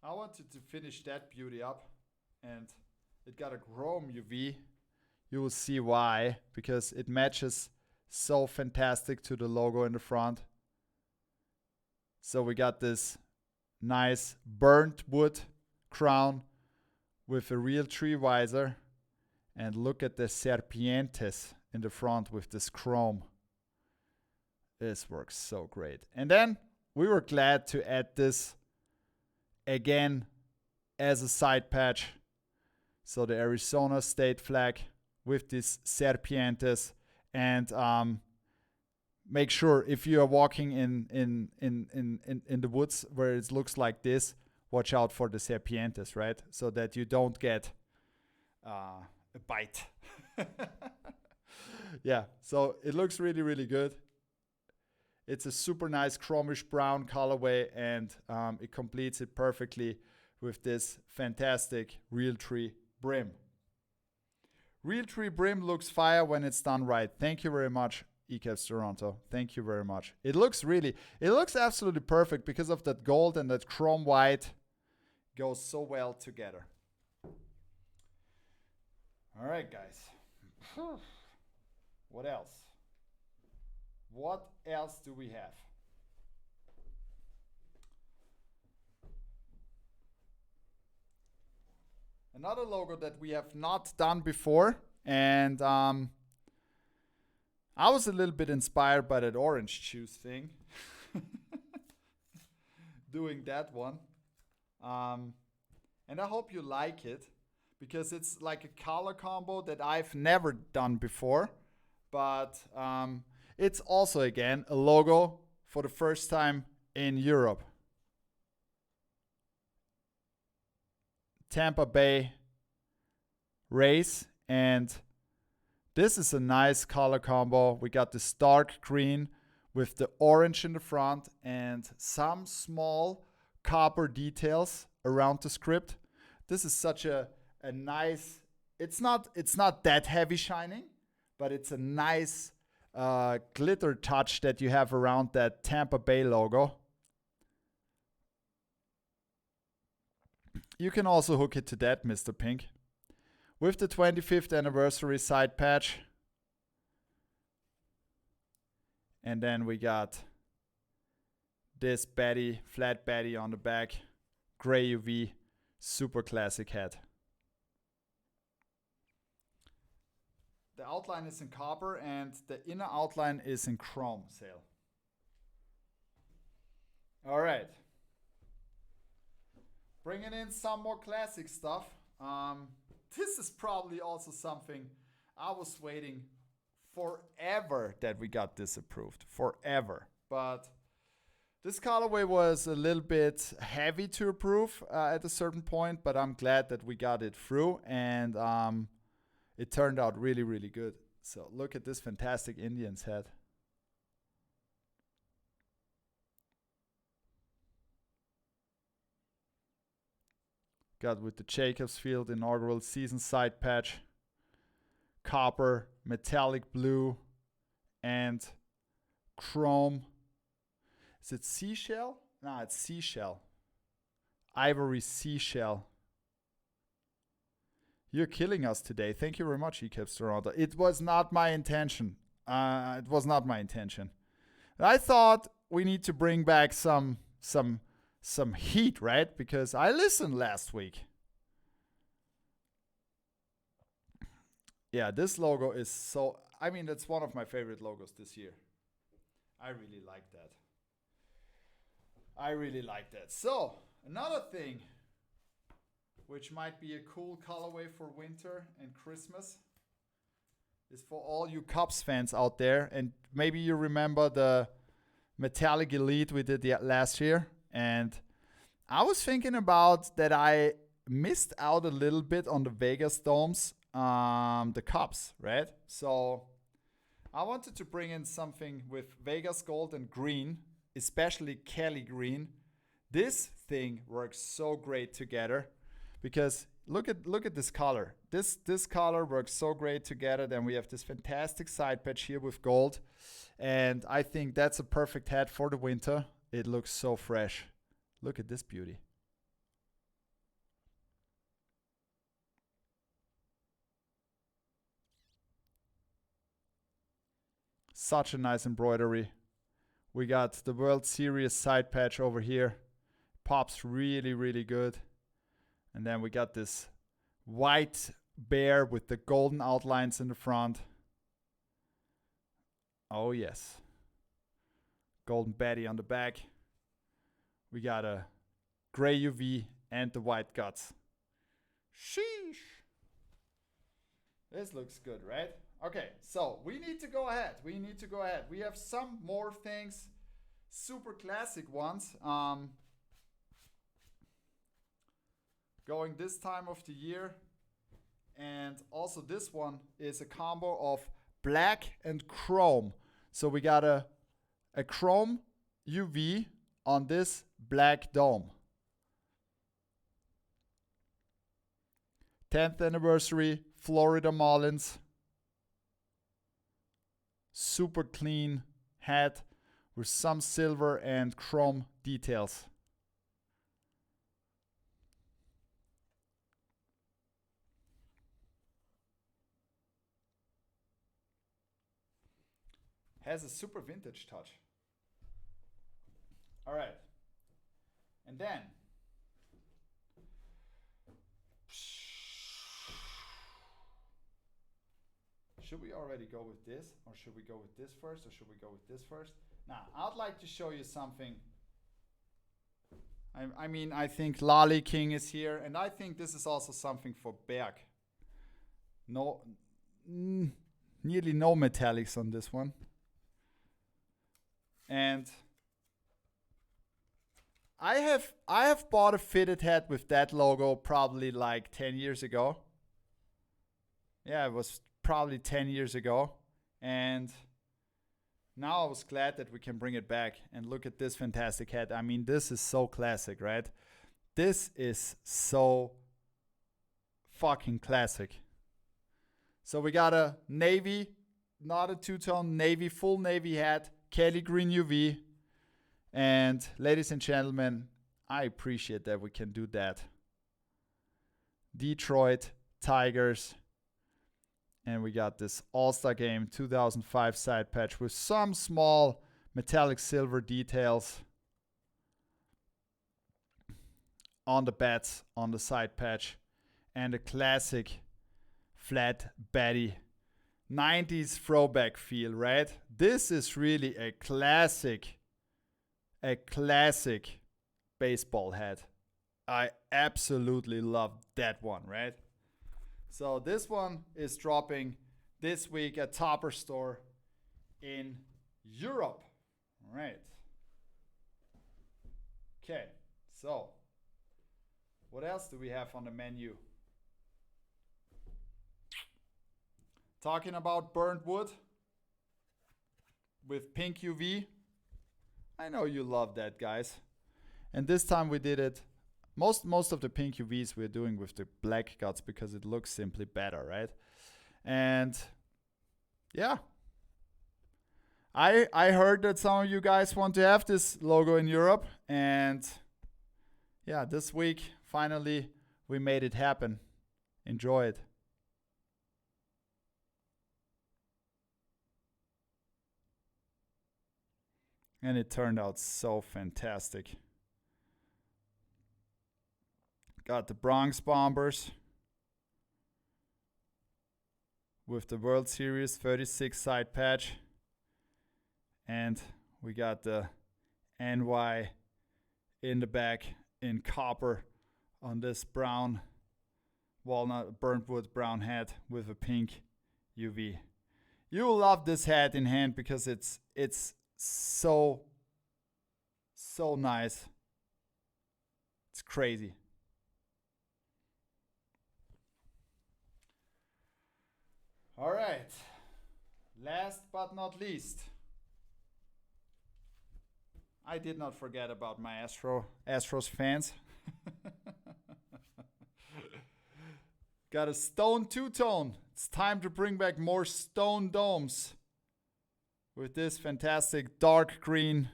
I wanted to finish that beauty up, and it got a chrome UV. You will see why, because it matches so fantastic to the logo in the front. So we got this nice burnt wood crown with a real tree visor, and look at the serpientes in the front with this chrome. This works so great. And then we were glad to add this again as a side patch. So the Arizona state flag with these serpientes, and make sure if you are walking in the woods where it looks like this, watch out for the serpientes, right? So that you don't get a bite. Yeah, so it looks really, really good. It's a super nice chromish brown colorway, and it completes it perfectly with this fantastic Realtree brim. Realtree brim looks fire when it's done right. Thank you very much, eCaps Toronto. Thank you very much. It looks absolutely perfect because of that gold and that chrome white. Goes so well together. All right, guys. What else? What else do we have? Another logo that we have not done before, and I was a little bit inspired by that orange juice thing. Doing that one. And I hope you like it, because it's like a color combo that I've never done before. But it's also, again, a logo for the first time in Europe. Tampa Bay Rays, and this is a nice color combo. We got this dark green with the orange in the front and some small copper details around the script. This is such a nice, it's not that heavy shining, but it's a nice glitter touch that you have around that Tampa Bay logo. You can also hook it to that, Mr. Pink. With the 25th anniversary side patch. And then we got this Betty, flat Betty on the back. Gray UV, super classic hat. The outline is in copper and the inner outline is in chrome sail. All right. Bringing in some more classic stuff. This is probably also something I was waiting forever that we got this approved. Forever. But this colorway was a little bit heavy to approve at a certain point, but I'm glad that we got it through, and it turned out really, really good. So look at this fantastic Indians hat. Got with the Jacobs Field inaugural season side patch, copper, metallic blue, and chrome. Is it seashell? No, it's seashell. Ivory seashell. You're killing us today. Thank you very much, eCaps Toronto. It was not my intention. It was not my intention. I thought we need to bring back some heat, right? Because I listened last week. Yeah, this logo is so... I mean, that's one of my favorite logos this year. I really like that. I really like that. So, another thing which might be a cool colorway for winter and Christmas is for all you Cubs fans out there. And maybe you remember the Metallic Elite we did last year. And I was thinking about that I missed out a little bit on the Vegas domes, the Cubs, right? So I wanted to bring in something with Vegas gold and green, especially Kelly green. This thing works so great together because look at this color. This color works so great together. Then we have this fantastic side patch here with gold. And I think that's a perfect hat for the winter. It looks so fresh. Look at this beauty. Such a nice embroidery. We got the World Series side patch over here. Pops really, really good. And then we got this white bear with the golden outlines in the front. Oh yes. Golden Betty on the back. We got a gray UV and the white guts. Sheesh. This looks good, right? Okay, so we need to go ahead. We have some more things, super classic ones. Going this time of the year. And also this one is a combo of black and chrome. So we got a chrome UV on this black dome. 10th anniversary Florida Marlins. Super clean hat with some silver and chrome details. Has a super vintage touch. All right. And then should we already go with this, or should we go with this first, or should we go with this first? Now, I'd like to show you something. I mean, I think Lolly King is here, and I think this is also something for Berg. No, nearly no metallics on this one. And I have bought a fitted hat with that logo probably like 10 years ago. Yeah, it was probably 10 years ago. And now I was glad that we can bring it back. And look at this fantastic hat. I mean, this is so classic, right? This is so fucking classic. So we got a navy, not a two-tone, navy, full navy hat, Kelly green UV. And ladies and gentlemen, I appreciate that we can do that. Detroit Tigers. And we got this All-Star Game 2005 side patch with some small metallic silver details on the bats, on the side patch. And a classic flat batty 90s throwback feel, right? This is really a classic baseball hat. I absolutely love that one, right? So this one is dropping this week at Topper Store in Europe. All right. Okay, so what else do we have on the menu? Talking about burnt wood with pink UV. I know you love that, guys. And this time we did it. Most of the pink UVs we're doing with the black guts because it looks simply better, right? And yeah. I heard that some of you guys want to have this logo in Europe. And yeah, this week, finally, we made it happen. Enjoy it. And it turned out so fantastic. Got the Bronx Bombers with the World Series 36 side patch. And we got the NY in the back in copper on this brown walnut burnt wood brown hat with a pink UV. You will love this hat in hand because it's so nice. It's crazy. All right. Last but not least, I did not forget about my Astros fans. Got a stone two-tone. It's time to bring back more stone domes with this fantastic dark green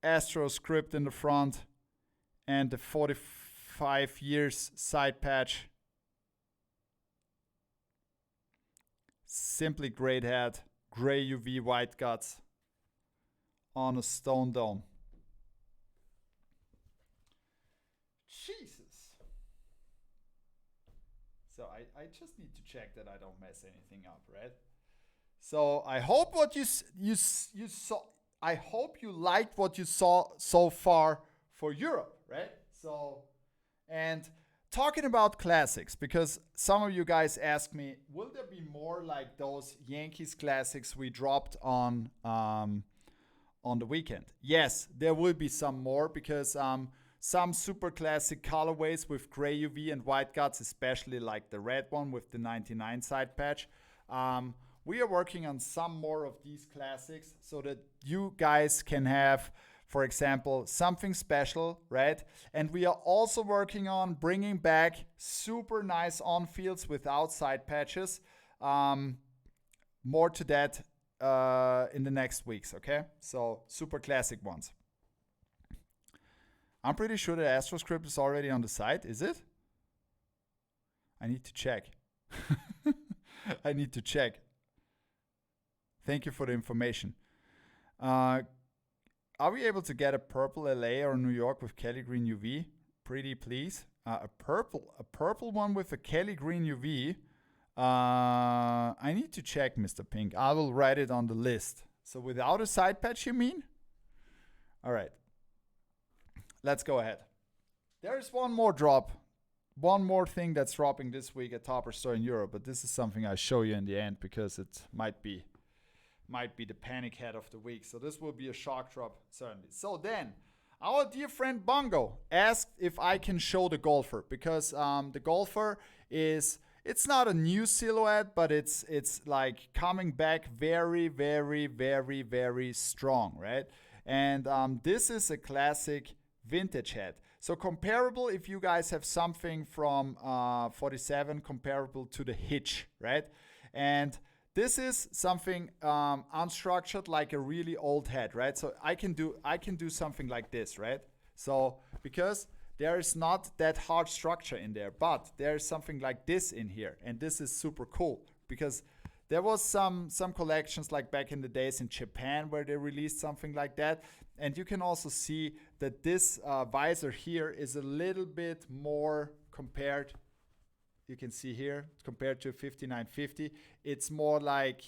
Astro script in the front and the 45 years side patch. Simply great hat, gray UV white guts on a stone dome. Jesus. So I just need to check that I don't mess anything up, right? So I hope what you saw. I hope you liked what you saw so far for Europe, right? So, and talking about classics, because some of you guys asked me, will there be more like those Yankees classics we dropped on the weekend? Yes, there will be some more because some super classic colorways with gray UV and white guts, especially like the red one with the 99 side patch. We are working on some more of these classics so that you guys can have, for example, something special, right? And we are also working on bringing back super nice on-fields without side patches. More to that in the next weeks, okay? So super classic ones. I'm pretty sure the AstroScript is already on the site. Is it? I need to check. I need to check. Thank you for the information. Are we able to get a purple LA or New York with Kelly Green UV? Pretty please. A purple one with a Kelly Green UV. I need to check, Mr. Pink. I will write it on the list. So without a side patch, you mean? All right. Let's go ahead. There's one more drop. One more thing that's dropping this week at Topper Store in Europe, but this is something I'll show you in the end because it might be the panic hat of the week. So this will be a shock drop, certainly. So then, our dear friend Bongo asked if I can show the golfer because the golfer it's not a new silhouette, but it's like coming back very, very, very, very strong, right? And this is a classic vintage hat. So comparable if you guys have something from 47 comparable to the Hitch, right? And this is something unstructured like a really old hat, right? So I can do something like this, right? So because there is not that hard structure in there, but there is something like this in here, and this is super cool because there was some collections like back in the days in Japan where they released something like that. And you can also see that this visor here is a little bit more compared, you can see here, compared to a 5950. It's more like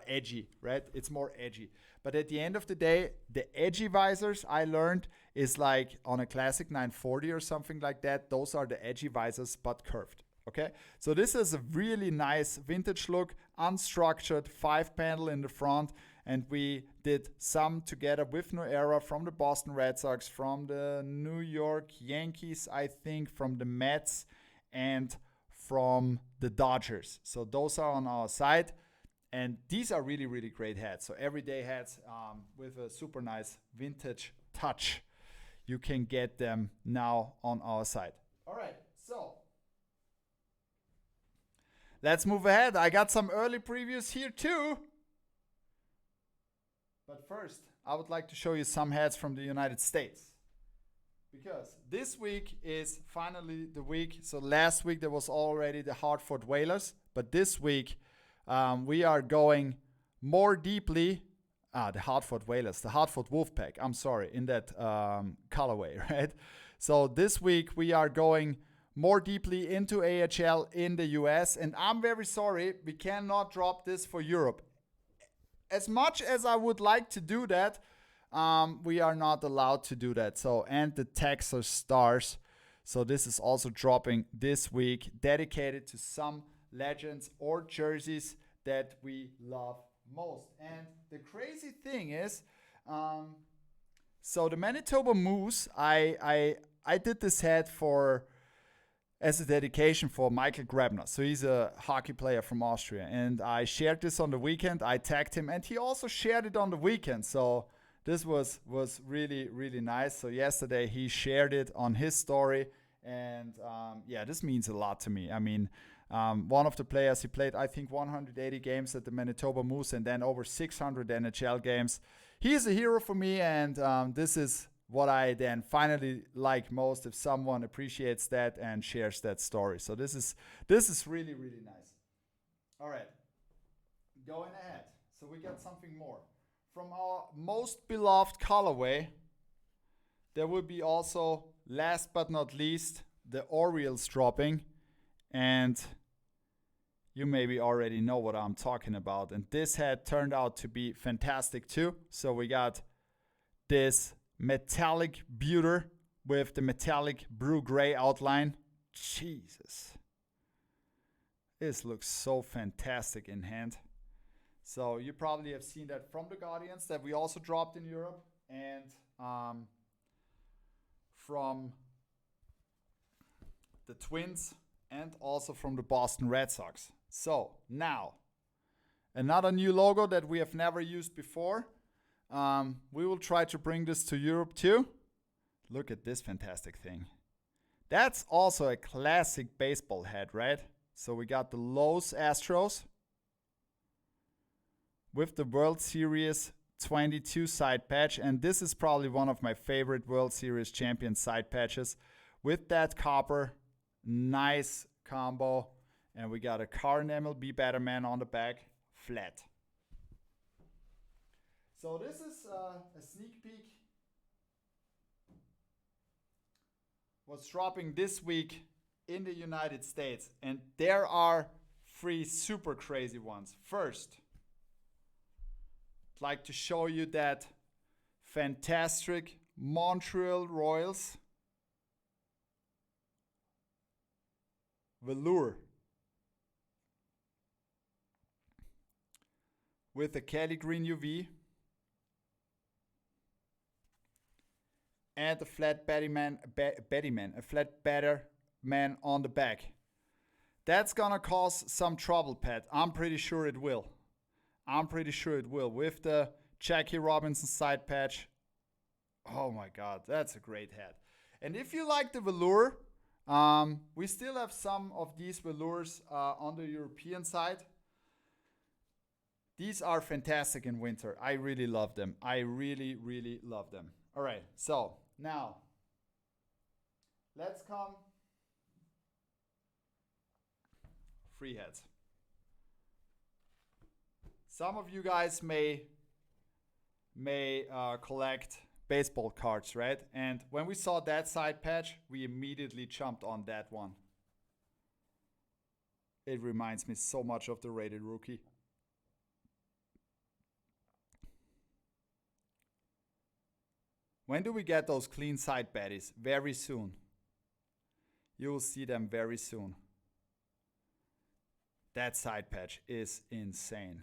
edgy, right? It's more edgy. But at the end of the day, the edgy visors I learned is like on a classic 940 or something like that. Those are the edgy visors, but curved. Okay, so this is a really nice vintage look, unstructured 5-panel in the front, and we did some together with New Era from the Boston Red Sox, from the New York Yankees, I think, from the Mets, and from the Dodgers. So those are on our side, and these are really, really great hats. So everyday hats with a super nice vintage touch. You can get them now on our side. All right, so let's move ahead. I got some early previews here too. But first, I would like to show you some hats from the United States. Because this week is finally the week. So last week there was already the Hartford Whalers. But this week we are going more deeply. The Hartford Whalers, the Hartford Wolfpack, I'm sorry, in that colorway, right? So this week we are going more deeply into AHL in the US. And I'm very sorry, we cannot drop this for Europe. As much as I would like to do that, we are not allowed to do that. So, and the Texas Stars. So this is also dropping this week, dedicated to some legends or jerseys that we love most. And the crazy thing is, so the Manitoba Moose, I did this hat as a dedication for Michael Grabner. So he's a hockey player from Austria. And I shared this on the weekend. I tagged him, and he also shared it on the weekend. So this was really, really nice. So yesterday he shared it on his story. And yeah, this means a lot to me. I mean, one of the players, he played, I think, 180 games at the Manitoba Moose and then over 600 NHL games. He's a hero for me, and this is what I then finally like most, if someone appreciates that and shares that story. So this is really, really nice. All right, going ahead. So we got something more. From our most beloved colorway, there will be also, last but not least, the Orioles dropping. And you maybe already know what I'm talking about. And this hat turned out to be fantastic too. So we got this metallic pewter with the metallic blue gray outline. Jesus. This looks so fantastic in hand. So you probably have seen that from the Guardians that we also dropped in Europe. And from the Twins and also from the Boston Red Sox. So now, another new logo that we have never used before. We will try to bring this to Europe too. Look at this fantastic thing. That's also a classic baseball hat, right? So we got the Los Astros with the World Series 22 side patch. And this is probably one of my favorite World Series champion side patches. With that copper, nice combo. And we got a car enamel Be Better Man on the back, flat. So this is a sneak peek. What's dropping this week in the United States. And there are 3 super crazy ones. First, I'd like to show you that fantastic Montreal Royals velour with a Kelly Green UV and a flat a flat batter man on the back. That's gonna cause some trouble, Pat. I'm pretty sure it will. With the Jackie Robinson side patch. Oh my God, that's a great hat. And if you like the velour, we still have some of these velours on the European side. These are fantastic in winter. I really love them. I really, really love them. All right, so now let's come. Free hats. Some of you guys may collect baseball cards, right? And when we saw that side patch, we immediately jumped on that one. It reminds me so much of the Rated Rookie. When do we get those clean side baddies? Very soon. You will see them very soon. That side patch is insane.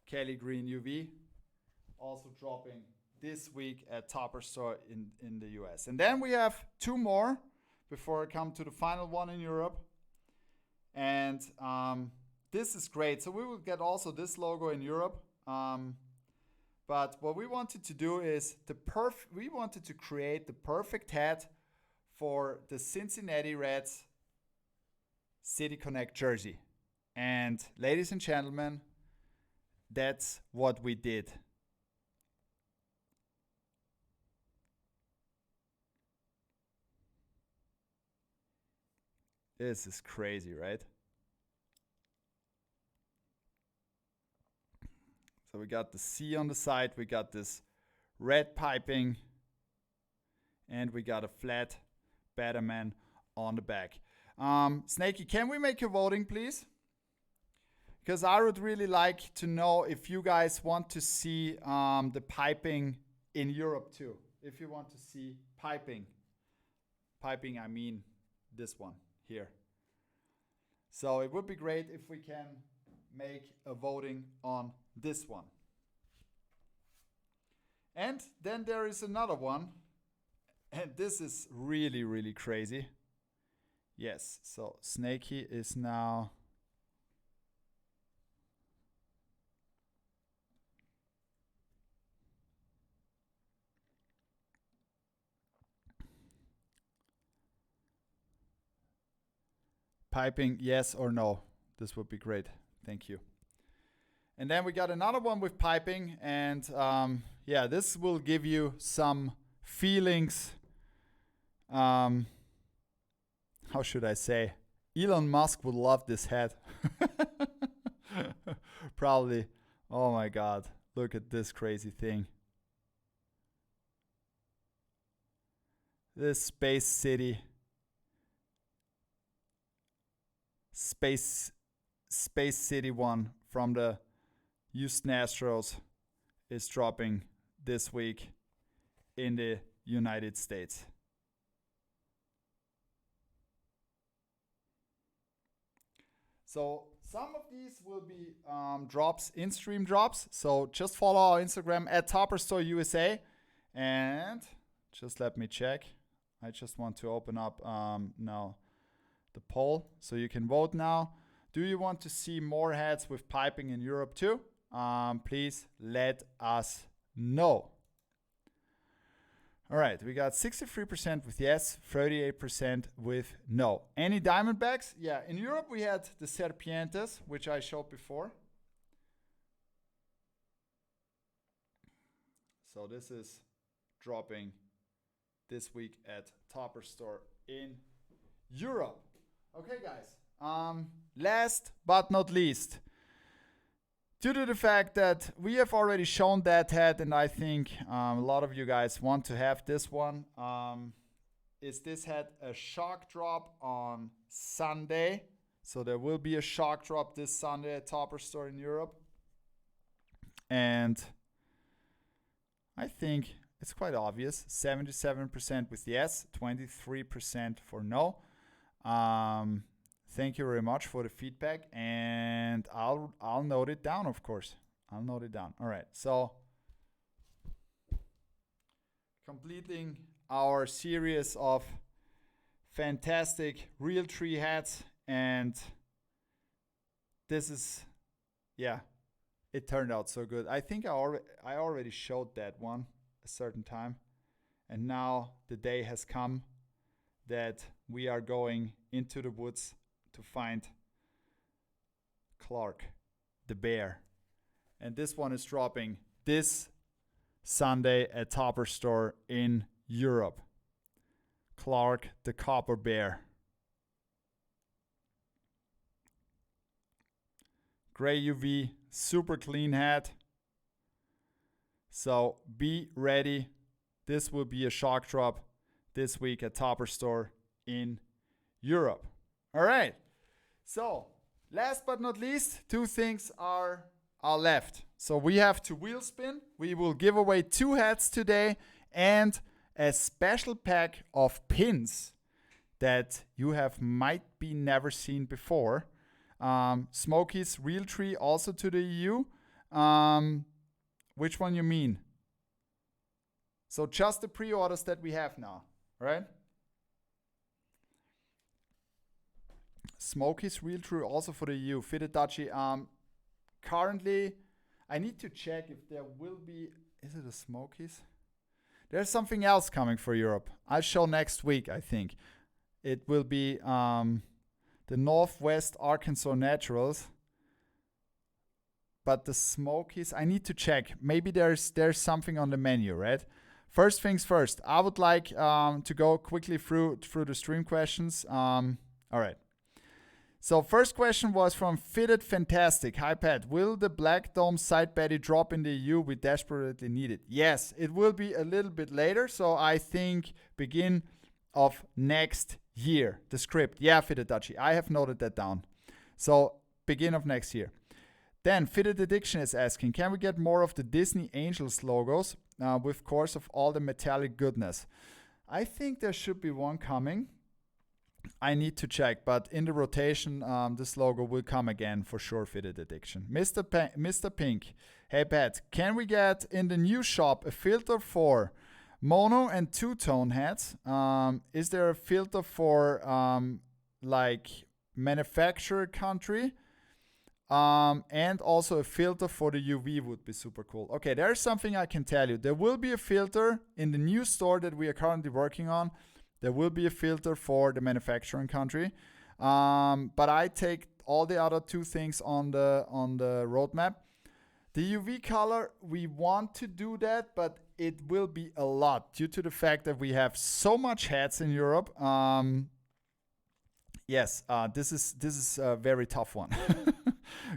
Kelly Green UV, also dropping this week at Topper Store in the US. And then we have 2 more before I come to the final one in Europe. And this is great. So we will get also this logo in Europe. But what we wanted to do is we wanted to create the perfect hat for the Cincinnati Reds City Connect jersey. And ladies and gentlemen, that's what we did. This is crazy, right? So we got the C on the side, we got this red piping, and we got a flat Batman on the back. Snakey, can we make a voting, please? Because I would really like to know if you guys want to see the piping in Europe too. If you want to see piping. Piping, I mean this one here. So it would be great if we can make a voting on this one. And then there is another one. And this is really, really crazy. Yes, so Snakey is now... Piping, yes or no? This would be great. Thank you. And then we got another one with piping. And yeah, this will give you some feelings. How should I say? Elon Musk would love this hat. Probably. Oh my God. Look at this crazy thing. This Space City. Space City one from the Houston Astros is dropping this week in the United States. So some of these will be drops, in-stream drops. So just follow our Instagram at TopperStoreUSA. And just let me check. I just want to open up now the poll so you can vote now. Do you want to see more hats with piping in Europe too? Please let us know. All right, we got 63% with yes, 38% with no. Any Diamondbacks? Yeah, in Europe we had the Serpientes, which I showed before. So this is dropping this week at Topper Store in Europe. Okay, guys. Last but not least, due to the fact that we have already shown that hat, and I think a lot of you guys want to have this one, is this hat a shock drop on Sunday? So there will be a shock drop this Sunday at Topper Store in Europe. And I think it's quite obvious. 77% with yes, 23% for no. Thank you very much for the feedback, and I'll note it down, of course. I'll note it down. All right. So completing our series of fantastic real tree hats, and this is, yeah, it turned out so good. I think I already showed that one a certain time, and now the day has come that we are going into the woods to find Clark, the bear. And this one is dropping this Sunday at Topper Store in Europe. Clark, the copper bear. Gray UV, super clean hat. So be ready. This will be a shock drop this week at Topper Store in Europe. All right. So last but not least, two things are left. So we have to wheel spin. We will give away 2 hats today and a special pack of pins that you have might be never seen before. Smokey's Real Tree also to the EU. Which one you mean? So just the pre-orders that we have now, right? Smokey's Real True also for the EU. Fitted Dutchie. Currently, I need to check if there will be... Is it a Smokey's? There's something else coming for Europe. I'll show next week, I think. It will be the Northwest Arkansas Naturals. But the Smokies, I need to check. Maybe there's something on the menu, right? First things first. I would like to go quickly through the stream questions. All right. So first question was from Fitted Fantastic. Hi Pat, will the Black Dome side batty drop in the EU? We desperately need it. Yes, it will be a little bit later. So I think begin of next year. The script. Yeah, Fitadachi. I have noted that down. So beginning of next year. Then Fitted Addiction is asking, can we get more of the Disney Angels logos with course of all the metallic goodness? I think there should be one coming. I need to check, but in the rotation, this logo will come again for sure. Fitted Addiction. Mr. Pink. Hey Pat, can we get in the new shop a filter for mono and two-tone heads? Is there a filter for like manufacturer country? And also a filter for the UV would be super cool. Okay, there's something I can tell you. There will be a filter in the new store that we are currently working on. There will be a filter for the manufacturing country. But I take all the other two things on the roadmap. The UV color, we want to do that, but it will be a lot due to the fact that we have so much hats in Europe. Yes, this is a very tough one.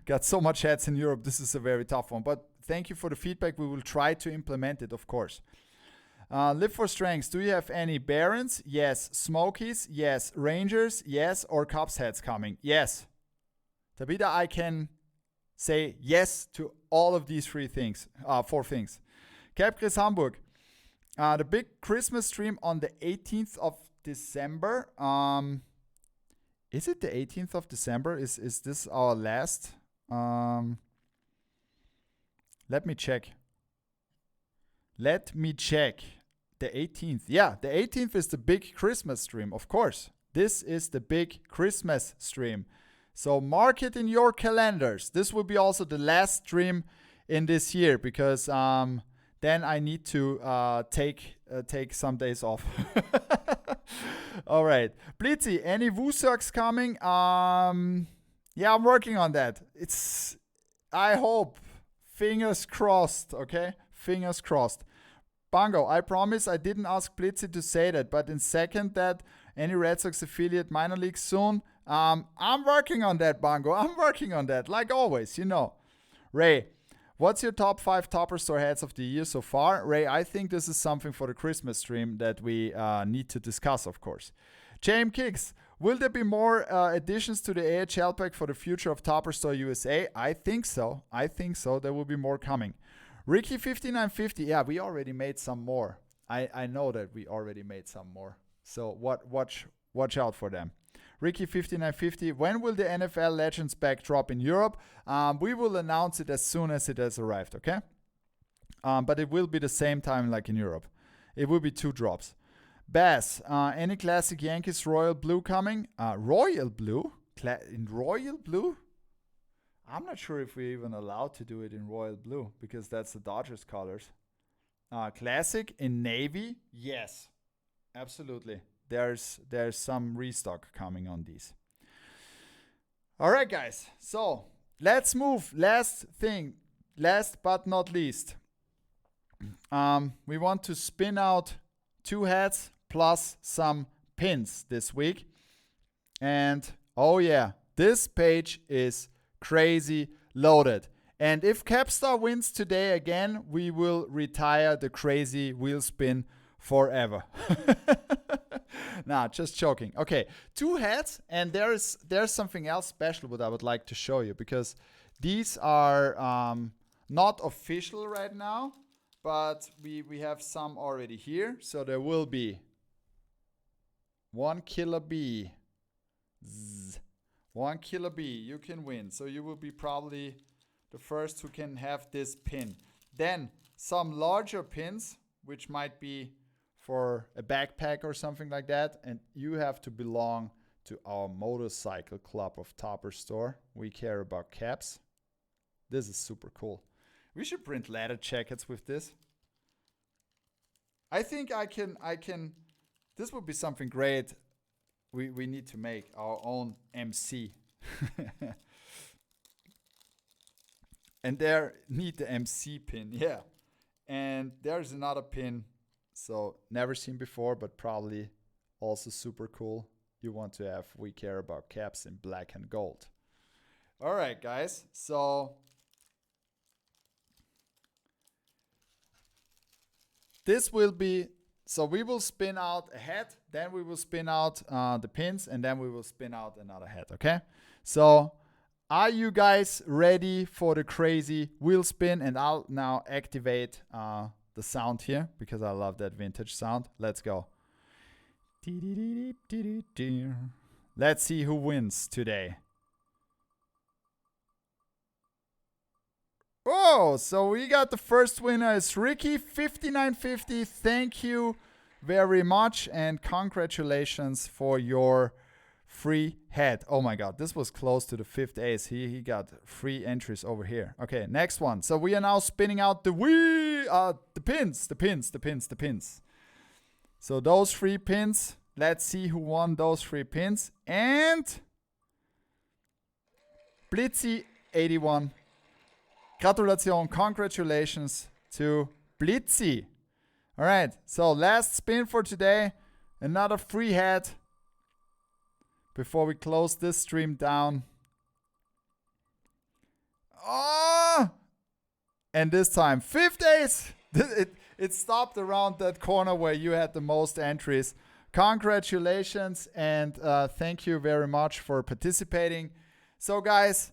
Got so much hats in Europe. This is a very tough one. But thank you for the feedback. We will try to implement it, of course. Live for Strengths. Do you have any Barons? Yes. Smokies? Yes. Rangers? Yes. Or Cubs hats coming? Yes. Tabitha, I can say yes to all of these four things. Cap Chris Hamburg. The big Christmas stream on the 18th of December. Is it the 18th of December? Is this our last? Let me check. The 18th. Yeah, the 18th is the big Christmas stream, of course. This is the big Christmas stream. So mark it in your calendars. This will be also the last stream in this year because then I need to take some days off. All right. Blitzy, any Wusaks coming? Yeah, I'm working on that. I hope. Fingers crossed, okay? Fingers crossed. Bango, I promise I didn't ask Blitzy to say that, but in second that any Red Sox affiliate minor league soon. I'm working on that, Bango. I'm working on that, like always, you know. Ray, what's your top 5 Topper Store hats of the year so far? Ray, I think this is something for the Christmas stream that we need to discuss, of course. JM Kicks, will there be more additions to the AHL pack for the future of Topper Store USA? I think so. There will be more coming. Ricky 5950, yeah, we already made some more. I know that we already made some more. So watch out for them. Ricky 5950, when will the NFL Legends pack drop in Europe? We will announce it as soon as it has arrived, okay? But it will be the same time like in Europe. It will be 2 drops. Bass, any classic Yankees Royal Blue coming? Royal Blue? In Royal Blue? I'm not sure if we're even allowed to do it in Royal Blue because that's the Dodgers colors. Classic in Navy? Yes, absolutely. There's some restock coming on these. All right, guys. So let's move. Last but not least. We want to spin out 2 hats plus some pins this week. And oh yeah, this page is crazy loaded. And if Capstar wins today again, we will retire the crazy wheel spin forever. Nah, just joking. Okay, 2 hats, and there's something else special what I would like to show you because these are not official right now, but we have some already here. So there will be 1 killer bee. 1 killer bee, you can win. So you will be probably the first who can have this pin. Then some larger pins, which might be for a backpack or something like that. And you have to belong to our motorcycle club of Topper Store. We care about caps. This is super cool. We should print leather jackets with this. I think I can, this would be something great. We need to make our own MC. And there need the MC pin, yeah. And there's another pin. So never seen before, but probably also super cool. You want to have We Care About Caps in black and gold. All right, guys. So this will be So we will spin out a head, then we will spin out the pins, and then we will spin out another head, okay? So are you guys ready for the crazy wheel spin? And I'll now activate the sound here because I love that vintage sound. Let's go. Let's see who wins today. Oh, so we got the first winner is Ricky 5950. Thank you very much and congratulations for your free head. Oh my god, this was close to the fifth ace. He got free entries over here. Okay, next one. So we are now spinning out the pins. So those 3 pins. Let's see who won those 3 pins. And Blitzy81. Gratulation, congratulations to Blitzy. All right, so last spin for today. Another free head before we close this stream down. Oh! And this time, 5th ace. It stopped around that corner where you had the most entries. Congratulations and thank you very much for participating. So guys,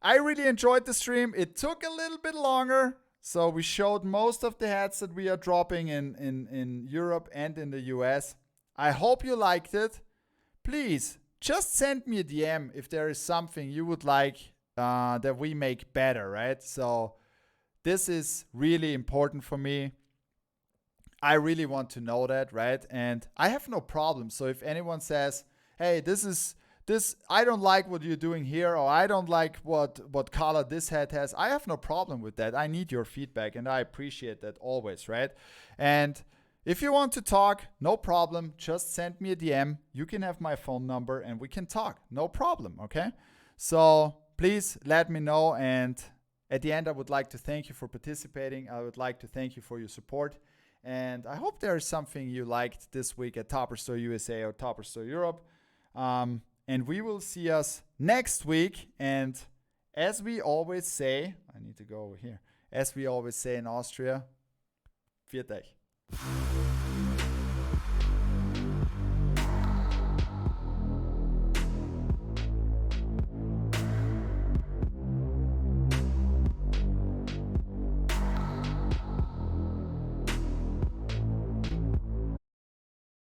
I really enjoyed the stream. It took a little bit longer. So we showed most of the heads that we are dropping in Europe and in the US. I hope you liked it. Please, just send me a DM if there is something you would like that we make better, right? So this is really important for me. I really want to know that, right? And I have no problem. So if anyone says, hey, this I don't like what you're doing here, or I don't like what color this head has, I have no problem with that. I need your feedback and I appreciate that always, right? And if you want to talk, no problem. Just send me a DM. You can have my phone number and we can talk. No problem, okay? So please let me know. And at the end, I would like to thank you for participating. I would like to thank you for your support. And I hope there is something you liked this week at Topper Store USA or Topper Store Europe. And we will see us next week. And as we always say, I need to go over here. As we always say in Austria, viert euch.